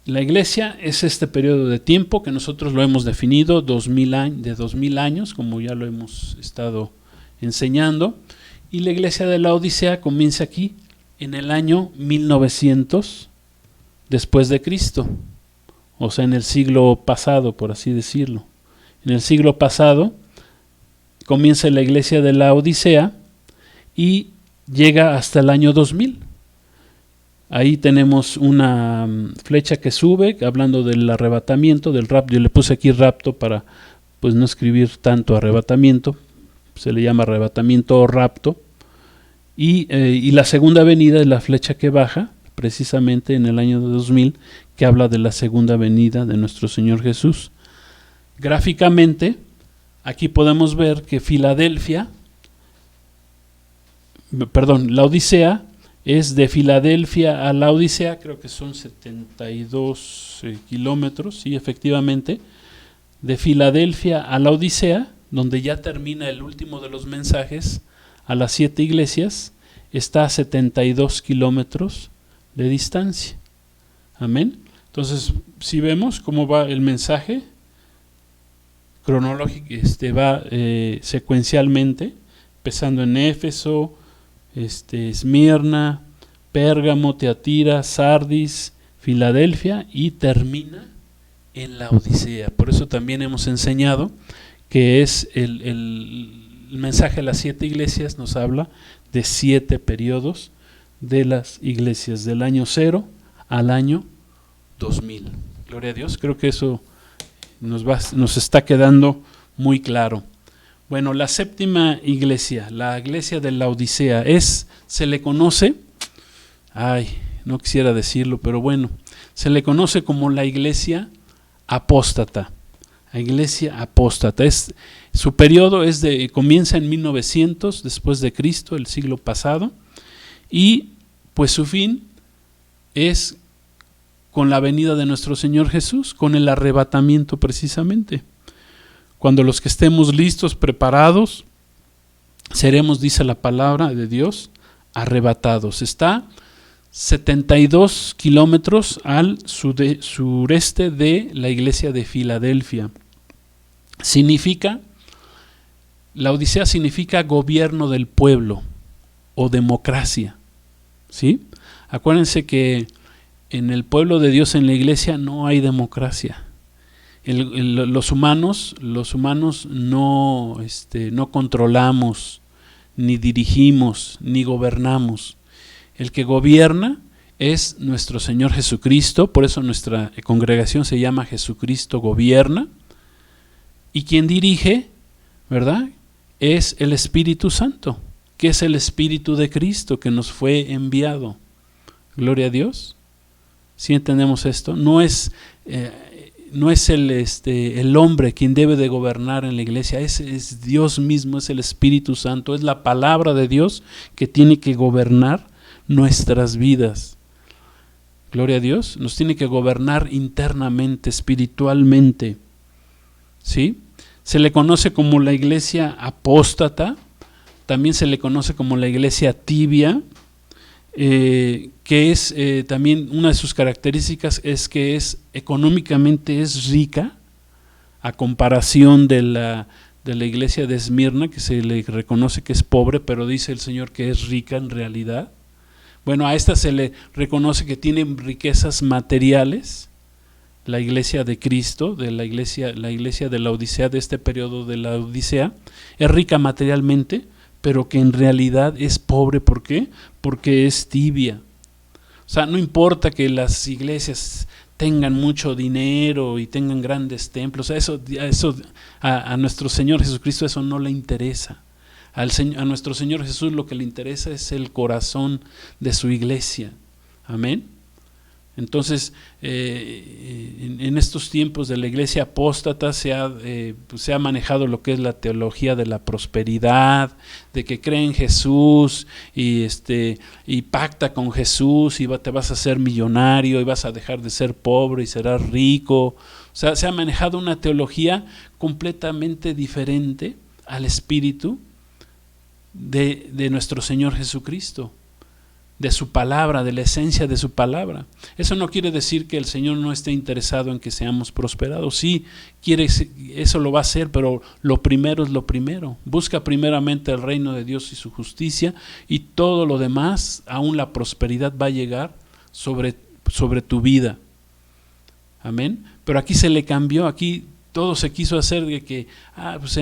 la iglesia es este periodo de tiempo que nosotros lo hemos definido, 2000 años, como ya lo hemos estado enseñando, y la iglesia de Laodicea comienza aquí en el año 1900 después de Cristo, o sea, en el siglo pasado, por así decirlo. En el siglo pasado comienza la iglesia de Laodicea y llega hasta el año 2000. Ahí tenemos una flecha que sube, hablando del arrebatamiento, del rapto. Yo le puse aquí rapto para pues no escribir tanto arrebatamiento, se le llama arrebatamiento o rapto. Y la segunda venida es la flecha que baja, precisamente en el año 2000, que habla de la segunda venida de nuestro Señor Jesús. Gráficamente, aquí podemos ver que Laodicea, es de Filadelfia a Laodicea, creo que son 72 kilómetros, sí, efectivamente, de Filadelfia a Laodicea, donde ya termina el último de los mensajes a las 7 iglesias, está a 72 kilómetros de distancia. Amén. Entonces, si vemos cómo va el mensaje cronológico, va secuencialmente, empezando en Éfeso, Esmirna, Pérgamo, Teatira, Sardis, Filadelfia, y termina en Laodicea. Por eso también hemos enseñado que es el mensaje a las 7 iglesias, nos habla de 7 periodos de las iglesias, del año 0 al año 2000. Gloria a Dios, creo que eso nos está quedando muy claro. Bueno, la séptima iglesia, la iglesia de Laodicea, se le conoce, no quisiera decirlo, pero bueno, se le conoce como la iglesia apóstata. iglesia apóstata. Su periodo comienza en 1900 después de Cristo, el siglo pasado, y pues su fin es con la venida de nuestro Señor Jesús, con el arrebatamiento precisamente. Cuando los que estemos listos, preparados, seremos, dice la palabra de Dios, arrebatados. Está 72 kilómetros al sureste de la iglesia de Filadelfia. La Odisea significa gobierno del pueblo o democracia, ¿sí? Acuérdense que en el pueblo de Dios, en la iglesia, no hay democracia. Los humanos no controlamos, ni dirigimos, ni gobernamos. El que gobierna es nuestro Señor Jesucristo, por eso nuestra congregación se llama Jesucristo Gobierna, y quien dirige, ¿verdad?, es el Espíritu Santo, que es el Espíritu de Cristo que nos fue enviado. Gloria a Dios. ¿Sí entendemos esto? No es el hombre quien debe de gobernar en la iglesia, es Dios mismo, es el Espíritu Santo, es la palabra de Dios que tiene que gobernar nuestras vidas. Gloria a Dios, nos tiene que gobernar internamente, espiritualmente. ¿Sí? Se le conoce como la iglesia apóstata, también se le conoce como la iglesia tibia, que es también una de sus características es que económicamente es rica, a comparación de la iglesia de Esmirna, que se le reconoce que es pobre, pero dice el Señor que es rica en realidad. Bueno, a esta se le reconoce que tiene riquezas materiales. La iglesia de Cristo, la iglesia de la Odisea, de este periodo de la Odisea, es rica materialmente, pero que en realidad es pobre. ¿Por qué? Porque es tibia. O sea, no importa que las iglesias tengan mucho dinero y tengan grandes templos, a nuestro Señor Jesucristo eso no le interesa. A nuestro Señor Jesús lo que le interesa es el corazón de su iglesia. Amén. Entonces, en estos tiempos de la iglesia apóstata se ha manejado lo que es la teología de la prosperidad, de que cree en Jesús y pacta con Jesús y te vas a ser millonario y vas a dejar de ser pobre y serás rico. O sea, se ha manejado una teología completamente diferente al espíritu de nuestro Señor Jesucristo, de su palabra, de la esencia de su palabra. Eso no quiere decir que el Señor no esté interesado en que seamos prosperados. Sí, eso lo va a hacer, pero lo primero es lo primero. Busca primeramente el reino de Dios y su justicia, y todo lo demás, aún la prosperidad, va a llegar sobre tu vida. Amén. Pero aquí se le cambió, aquí todo se quiso hacer de que, pues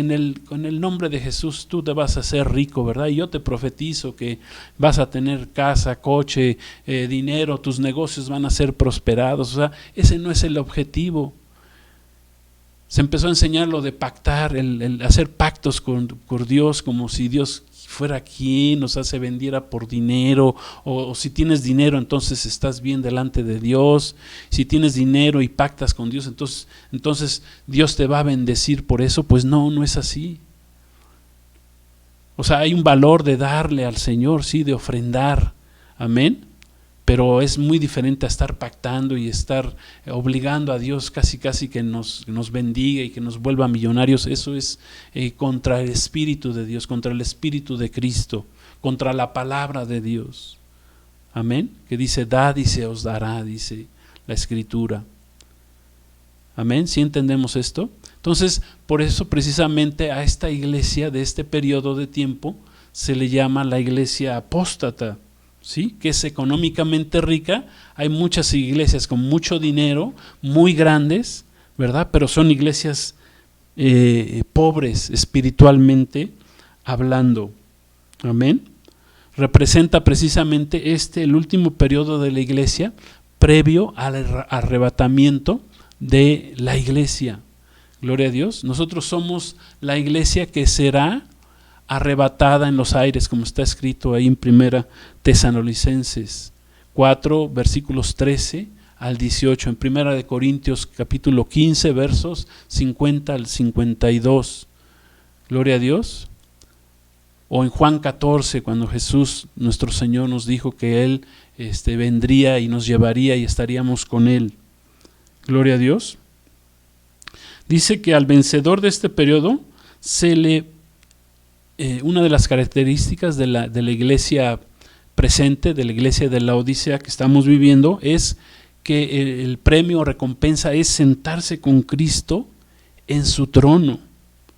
con el nombre de Jesús tú te vas a hacer rico, ¿verdad? Y yo te profetizo que vas a tener casa, coche, dinero, tus negocios van a ser prosperados. O sea, ese no es el objetivo. Se empezó a enseñar lo de pactar, el hacer pactos con Dios, como si Dios fuera quien nos vendiera por dinero, o si tienes dinero entonces estás bien delante de Dios. Si tienes dinero y pactas con Dios, entonces Dios te va a bendecir por eso. Pues no es así. O sea, hay un valor de darle al Señor, sí, de ofrendar, amén, pero es muy diferente a estar pactando y estar obligando a Dios casi que nos bendiga y que nos vuelva millonarios. Eso es contra el Espíritu de Dios, contra el Espíritu de Cristo, contra la palabra de Dios. Amén. Que dice, dad y se os dará, dice la Escritura. Amén. ¿Sí entendemos esto? Entonces, por eso precisamente a esta iglesia de este periodo de tiempo se le llama la iglesia apóstata. ¿Sí? Que es económicamente rica. Hay muchas iglesias con mucho dinero, muy grandes, ¿verdad? Pero son iglesias pobres espiritualmente hablando. Amén. Representa precisamente el último periodo de la iglesia previo al arrebatamiento de la iglesia. Gloria a Dios. Nosotros somos la iglesia que será arrebatada en los aires, como está escrito ahí en 1 Tesalonicenses 4, versículos 13 al 18, en Primera de Corintios capítulo 15, versos 50 al 52. Gloria a Dios. O en Juan 14, cuando Jesús, nuestro Señor, nos dijo que Él vendría y nos llevaría y estaríamos con Él. Gloria a Dios. Dice que al vencedor de este periodo una de las características de la iglesia presente, de la iglesia de la Odisea que estamos viviendo, es que el premio o recompensa es sentarse con Cristo en su trono.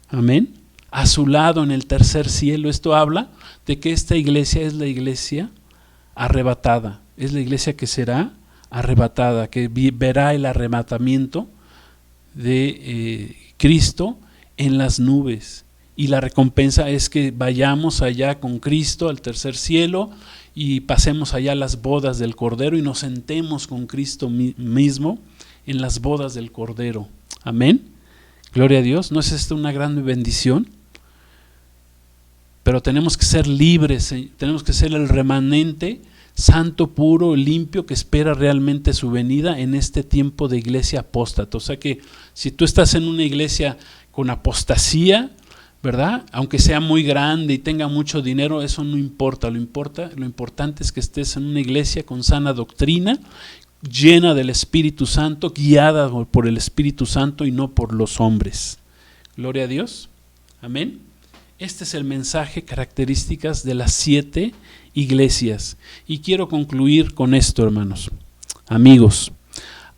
Amén. A su lado en el tercer cielo. Esto habla de que esta iglesia es la iglesia arrebatada. Es la iglesia que será arrebatada, que verá el arrebatamiento de Cristo en las nubes. Y la recompensa es que vayamos allá con Cristo al tercer cielo y pasemos allá las bodas del Cordero y nos sentemos con Cristo mismo en las bodas del Cordero. Amén. Gloria a Dios. ¿No es esto una gran bendición? Pero tenemos que ser libres, tenemos que ser el remanente santo, puro, limpio, que espera realmente su venida en este tiempo de iglesia apóstata. O sea que si tú estás en una iglesia con apostasía, ¿verdad? Aunque sea muy grande y tenga mucho dinero, eso no importa. Lo importante es que estés en una iglesia con sana doctrina, llena del Espíritu Santo, guiada por el Espíritu Santo y no por los hombres. Gloria a Dios. Amén. Este es el mensaje, características de las 7 iglesias. Y quiero concluir con esto, hermanos. Amigos,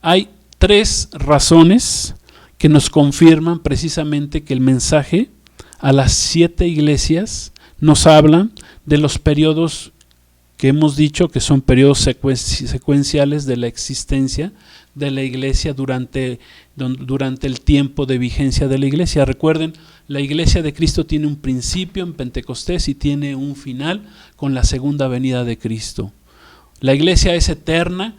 hay 3 razones que nos confirman precisamente que el mensaje a las 7 iglesias nos hablan de los periodos que hemos dicho que son periodos secuenciales de la existencia de la iglesia durante el tiempo de vigencia de la iglesia. Recuerden, la iglesia de Cristo tiene un principio en Pentecostés y tiene un final con la segunda venida de Cristo. La iglesia es eterna,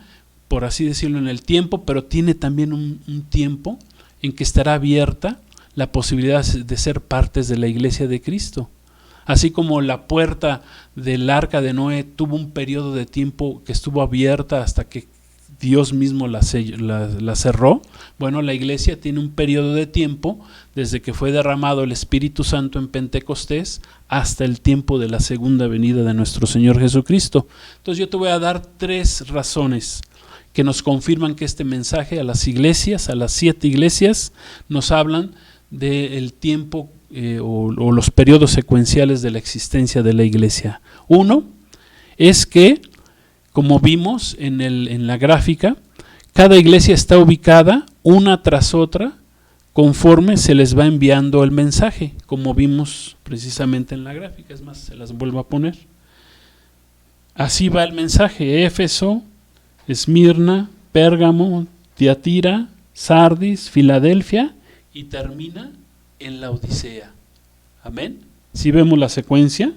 por así decirlo, en el tiempo, pero tiene también un tiempo en que estará abierta la posibilidad de ser partes de la iglesia de Cristo. Así como la puerta del arca de Noé tuvo un periodo de tiempo que estuvo abierta hasta que Dios mismo la cerró, bueno, la iglesia tiene un periodo de tiempo desde que fue derramado el Espíritu Santo en Pentecostés hasta el tiempo de la segunda venida de nuestro Señor Jesucristo. Entonces yo te voy a dar 3 razones que nos confirman que este mensaje a las iglesias, a las 7 iglesias, nos hablan del tiempo o los periodos secuenciales de la existencia de la iglesia. Uno es que, como vimos en la gráfica, cada iglesia está ubicada una tras otra conforme se les va enviando el mensaje, como vimos precisamente en la gráfica. Es más, se las vuelvo a poner. Así va el mensaje: Éfeso, Esmirna, Pérgamo, Tiatira, Sardis, Filadelfia, y termina en la Odisea. Amén. Si vemos la secuencia,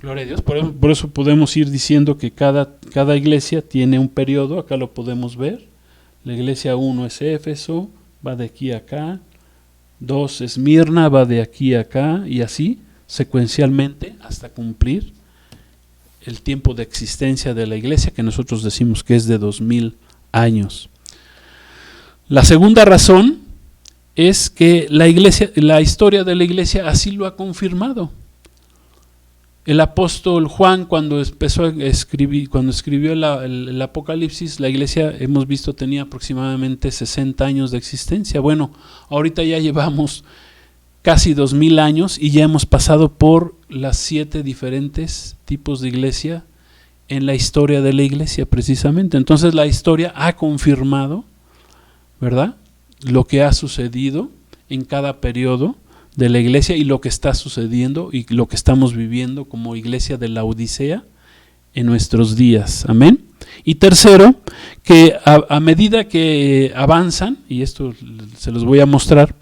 gloria a Dios. Por eso podemos ir diciendo que cada iglesia tiene un periodo. Acá lo podemos ver. La iglesia 1 es Éfeso, va de aquí a acá. 2 es Esmirna, va de aquí a acá, y así secuencialmente hasta cumplir el tiempo de existencia de la iglesia, que nosotros decimos que es de 2000 años. La segunda razón es que la historia de la iglesia así lo ha confirmado. El apóstol Juan, cuando escribió el Apocalipsis, la iglesia, hemos visto, tenía aproximadamente 60 años de existencia. Bueno, ahorita ya llevamos casi 2000 años y ya hemos pasado por las 7 diferentes tipos de iglesia en la historia de la iglesia, precisamente. Entonces la historia ha confirmado, ¿verdad?, lo que ha sucedido en cada periodo de la iglesia y lo que está sucediendo y lo que estamos viviendo como iglesia de la Odisea en nuestros días. Amén. Y tercero, que a medida que avanzan, y esto se los voy a mostrar,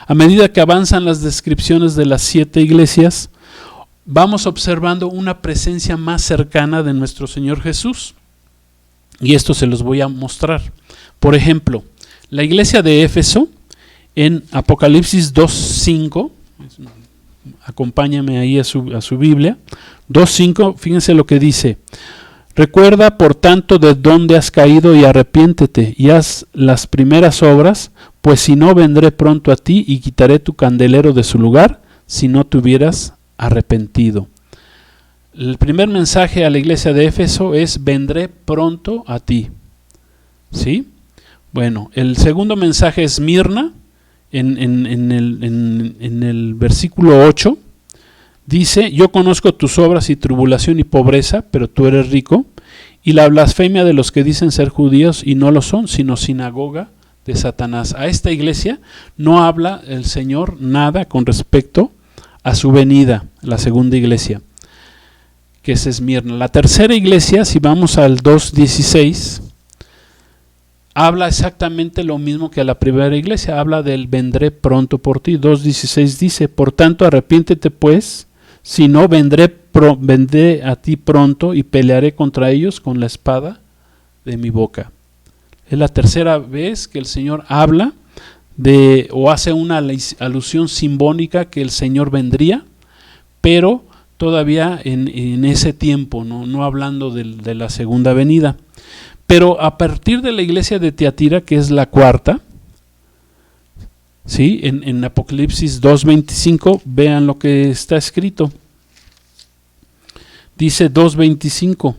a medida que avanzan las descripciones de las 7 iglesias, vamos observando una presencia más cercana de nuestro Señor Jesús. Y esto se los voy a mostrar. Por ejemplo, la iglesia de Éfeso, en Apocalipsis 2:5, acompáñame ahí a su Biblia, 2:5, fíjense lo que dice: Recuerda, por tanto, de dónde has caído y arrepiéntete y haz las primeras obras, pues si no, vendré pronto a ti y quitaré tu candelero de su lugar, si no te hubieras arrepentido. El primer mensaje a la iglesia de Éfeso es: vendré pronto a ti. ¿Sí? Bueno, el segundo mensaje es Esmirna, en el versículo 8. Dice: yo conozco tus obras y tribulación y pobreza, pero tú eres rico, y la blasfemia de los que dicen ser judíos y no lo son, sino sinagoga de Satanás. A esta iglesia no habla el Señor nada con respecto a su venida, la segunda iglesia, que es Esmirna. La tercera iglesia, si vamos al 2:16, habla exactamente lo mismo que a la primera iglesia, habla del vendré pronto por ti. 2:16 dice: por tanto arrepiéntete pues, si no, vendré a ti pronto y pelearé contra ellos con la espada de mi boca. Es la tercera vez que el Señor habla o hace una alusión simbólica que el Señor vendría, pero todavía en ese tiempo, no hablando de la segunda venida. Pero a partir de la iglesia de Tiatira, que es la cuarta, ¿sí? En Apocalipsis 2:25, vean lo que está escrito. Dice 2:25,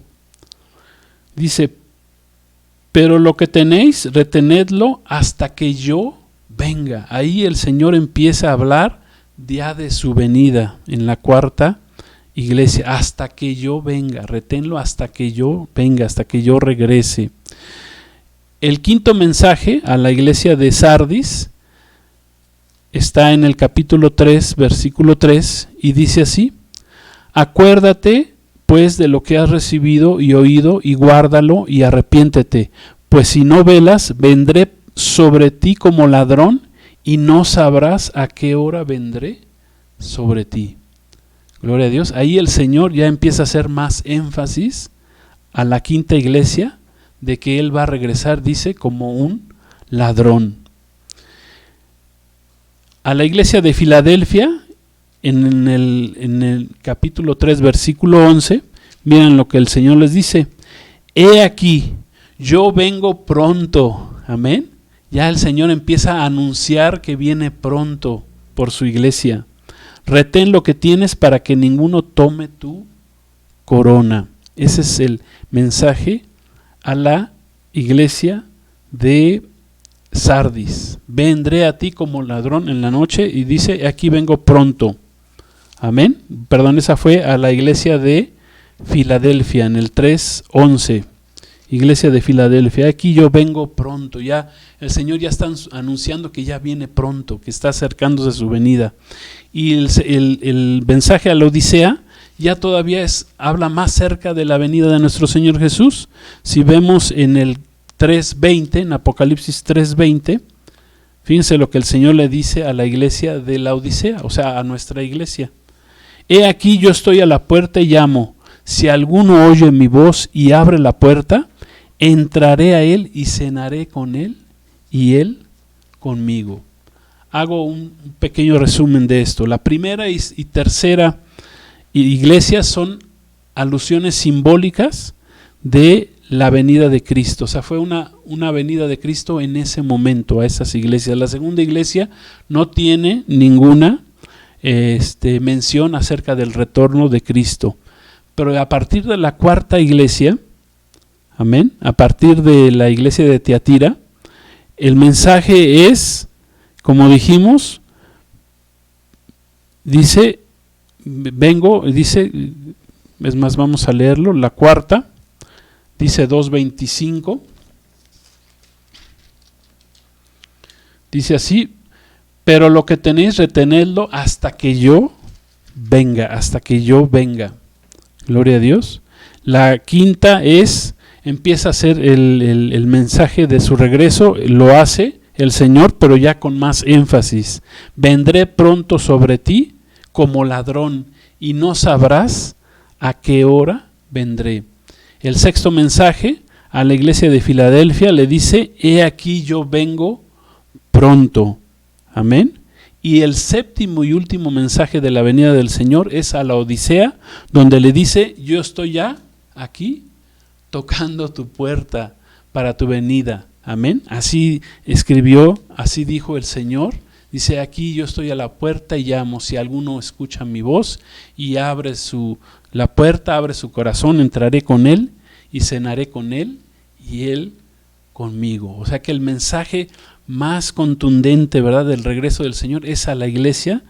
dice: pero lo que tenéis, retenedlo hasta que yo venga. Ahí el Señor empieza a hablar ya de su venida en la cuarta iglesia. Hasta que yo venga, reténlo hasta que yo venga, hasta que yo regrese. El quinto mensaje a la iglesia de Sardis está en el capítulo 3, versículo 3, y dice así: acuérdate pues de lo que has recibido y oído, y guárdalo y arrepiéntete, pues si no velas, vendré sobre ti como ladrón, y no sabrás a qué hora vendré sobre ti. Gloria a Dios. Ahí el Señor ya empieza a hacer más énfasis a la quinta iglesia de que Él va a regresar, dice, como un ladrón. A la iglesia de Filadelfia, en el capítulo 3, versículo 11, miren lo que el Señor les dice: he aquí, yo vengo pronto. Amén. Ya el Señor empieza a anunciar que viene pronto por su iglesia. Retén lo que tienes para que ninguno tome tu corona. Ese es el mensaje a la iglesia de Sardis. Vendré a ti como ladrón en la noche, y dice: aquí vengo pronto. Amén. Perdón, esa fue a la iglesia de Filadelfia en el 3:11. Iglesia de Filadelfia: aquí yo vengo pronto. Ya el Señor ya está anunciando que ya viene pronto, que está acercándose su venida. Y el mensaje a la Odisea ya todavía habla más cerca de la venida de nuestro Señor Jesús. Si vemos en el 3:20, en Apocalipsis 3:20, fíjense lo que el Señor le dice a la iglesia de la Odisea, o sea, a nuestra iglesia: he aquí, yo estoy a la puerta y llamo. Si alguno oye mi voz y abre la puerta, entraré a él y cenaré con él y él conmigo. Hago un pequeño resumen de esto. La primera y tercera iglesia son alusiones simbólicas de la venida de Cristo. O sea, fue una venida de Cristo en ese momento a esas iglesias. La segunda iglesia no tiene ninguna mención acerca del retorno de Cristo. Pero a partir de la cuarta iglesia, amén, a partir de la iglesia de Tiatira, el mensaje es, como dijimos, dice, es más, vamos a leerlo, la cuarta, dice 2:25, dice así: pero lo que tenéis, retenedlo hasta que yo venga, hasta que yo venga. Gloria a Dios. La quinta empieza a ser el mensaje de su regreso, lo hace el Señor, pero ya con más énfasis: vendré pronto sobre ti como ladrón, y no sabrás a qué hora vendré. El sexto mensaje a la iglesia de Filadelfia le dice: he aquí yo vengo pronto. Amén. Y el séptimo y último mensaje de la venida del Señor es a la Odisea, donde le dice: yo estoy ya aquí tocando tu puerta para tu venida. Amén. Así escribió, así dijo el Señor. Dice, aquí yo estoy a la puerta y llamo. Si alguno escucha mi voz y abre la puerta, abre su corazón, entraré con él y cenaré con él y él conmigo. O sea que el mensaje más contundente, ¿verdad?, del regreso del Señor es a la iglesia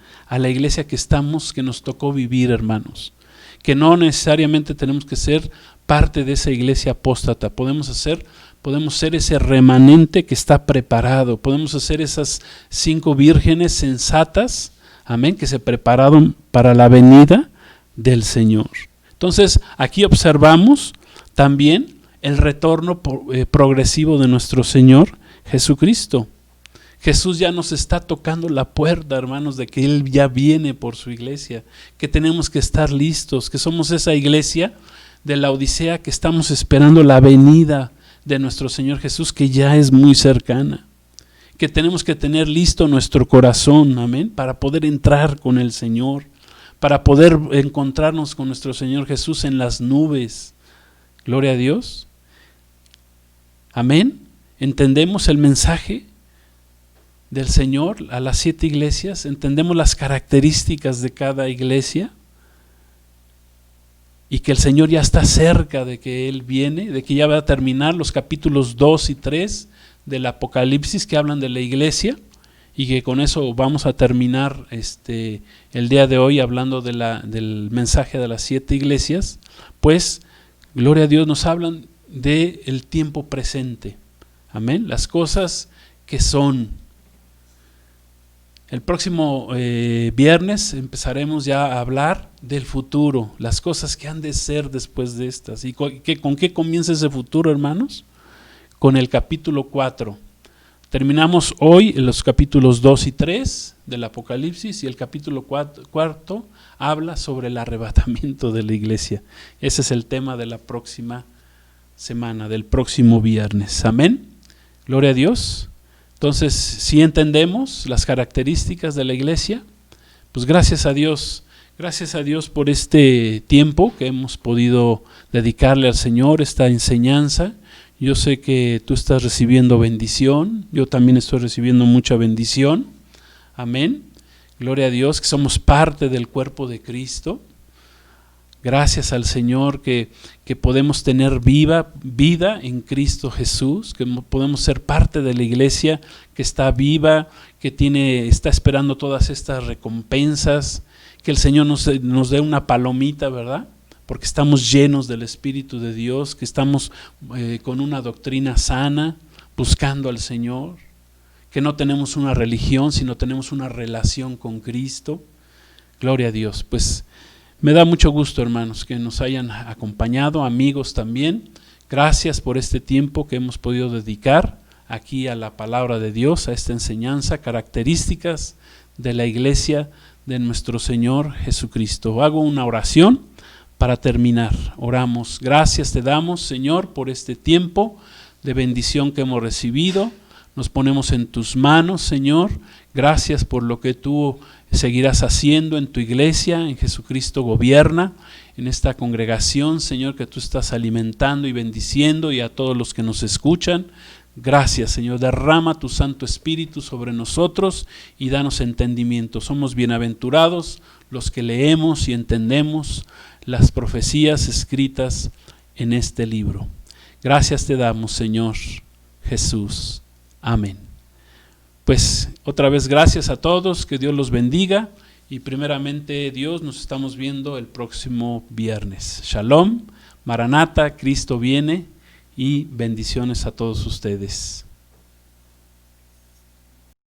que nos tocó vivir, hermanos. Que no necesariamente tenemos que ser parte de esa iglesia apóstata. Podemos ser ese remanente que está preparado. Podemos ser esas 5 vírgenes sensatas, amén, que se prepararon para la venida del Señor. Entonces, aquí observamos también el retorno progresivo de nuestro Señor Jesucristo. Jesús ya nos está tocando la puerta, hermanos, de que Él ya viene por su iglesia, que tenemos que estar listos, que somos esa iglesia de la Odisea que estamos esperando la venida de nuestro Señor Jesús, que ya es muy cercana, que tenemos que tener listo nuestro corazón, amén, para poder entrar con el Señor, para poder encontrarnos con nuestro Señor Jesús en las nubes. Gloria a Dios. Amén. ¿Entendemos el mensaje del Señor a las 7 iglesias? ¿Entendemos las características de cada iglesia? Y que el Señor ya está cerca de que Él viene, de que ya va a terminar los capítulos 2 y 3 del Apocalipsis que hablan de la iglesia, y que con eso vamos a terminar el día de hoy hablando del mensaje de las 7 iglesias. Pues, gloria a Dios, nos hablan del tiempo presente. Amén. Las cosas que son. El próximo viernes empezaremos ya a hablar del futuro, las cosas que han de ser después de estas. ¿Y con qué comienza ese futuro, hermanos? Con el capítulo 4. Terminamos hoy en los capítulos 2 y 3 del Apocalipsis, y el capítulo 4 habla sobre el arrebatamiento de la iglesia. Ese es el tema de la próxima semana, del próximo viernes. Amén. Gloria a Dios. Entonces, si entendemos las características de la iglesia, pues gracias a Dios por este tiempo que hemos podido dedicarle al Señor, esta enseñanza. Yo sé que tú estás recibiendo bendición, yo también estoy recibiendo mucha bendición. Amén. Gloria a Dios, que somos parte del cuerpo de Cristo. Gracias al Señor que podemos tener vida en Cristo Jesús, que podemos ser parte de la iglesia que está viva, que está esperando todas estas recompensas, que el Señor nos dé una palomita, ¿verdad? Porque estamos llenos del Espíritu de Dios, que estamos con una doctrina sana, buscando al Señor, que no tenemos una religión, sino tenemos una relación con Cristo. Gloria a Dios. Pues me da mucho gusto, hermanos, que nos hayan acompañado, amigos también. Gracias por este tiempo que hemos podido dedicar aquí a la palabra de Dios, a esta enseñanza, características de la iglesia de nuestro Señor Jesucristo. Hago una oración para terminar. Oramos. Gracias te damos, Señor, por este tiempo de bendición que hemos recibido. Nos ponemos en tus manos, Señor. Gracias por lo que tú seguirás haciendo en tu iglesia, en Jesucristo Gobierna, en esta congregación, Señor, que tú estás alimentando y bendiciendo, y a todos los que nos escuchan. Gracias, Señor. Derrama tu Santo Espíritu sobre nosotros y danos entendimiento. Somos bienaventurados los que leemos y entendemos las profecías escritas en este libro. Gracias te damos, Señor Jesús. Amén. Pues otra vez gracias a todos, que Dios los bendiga, y primeramente Dios, nos estamos viendo el próximo viernes. Shalom, Maranata, Cristo viene, y bendiciones a todos ustedes.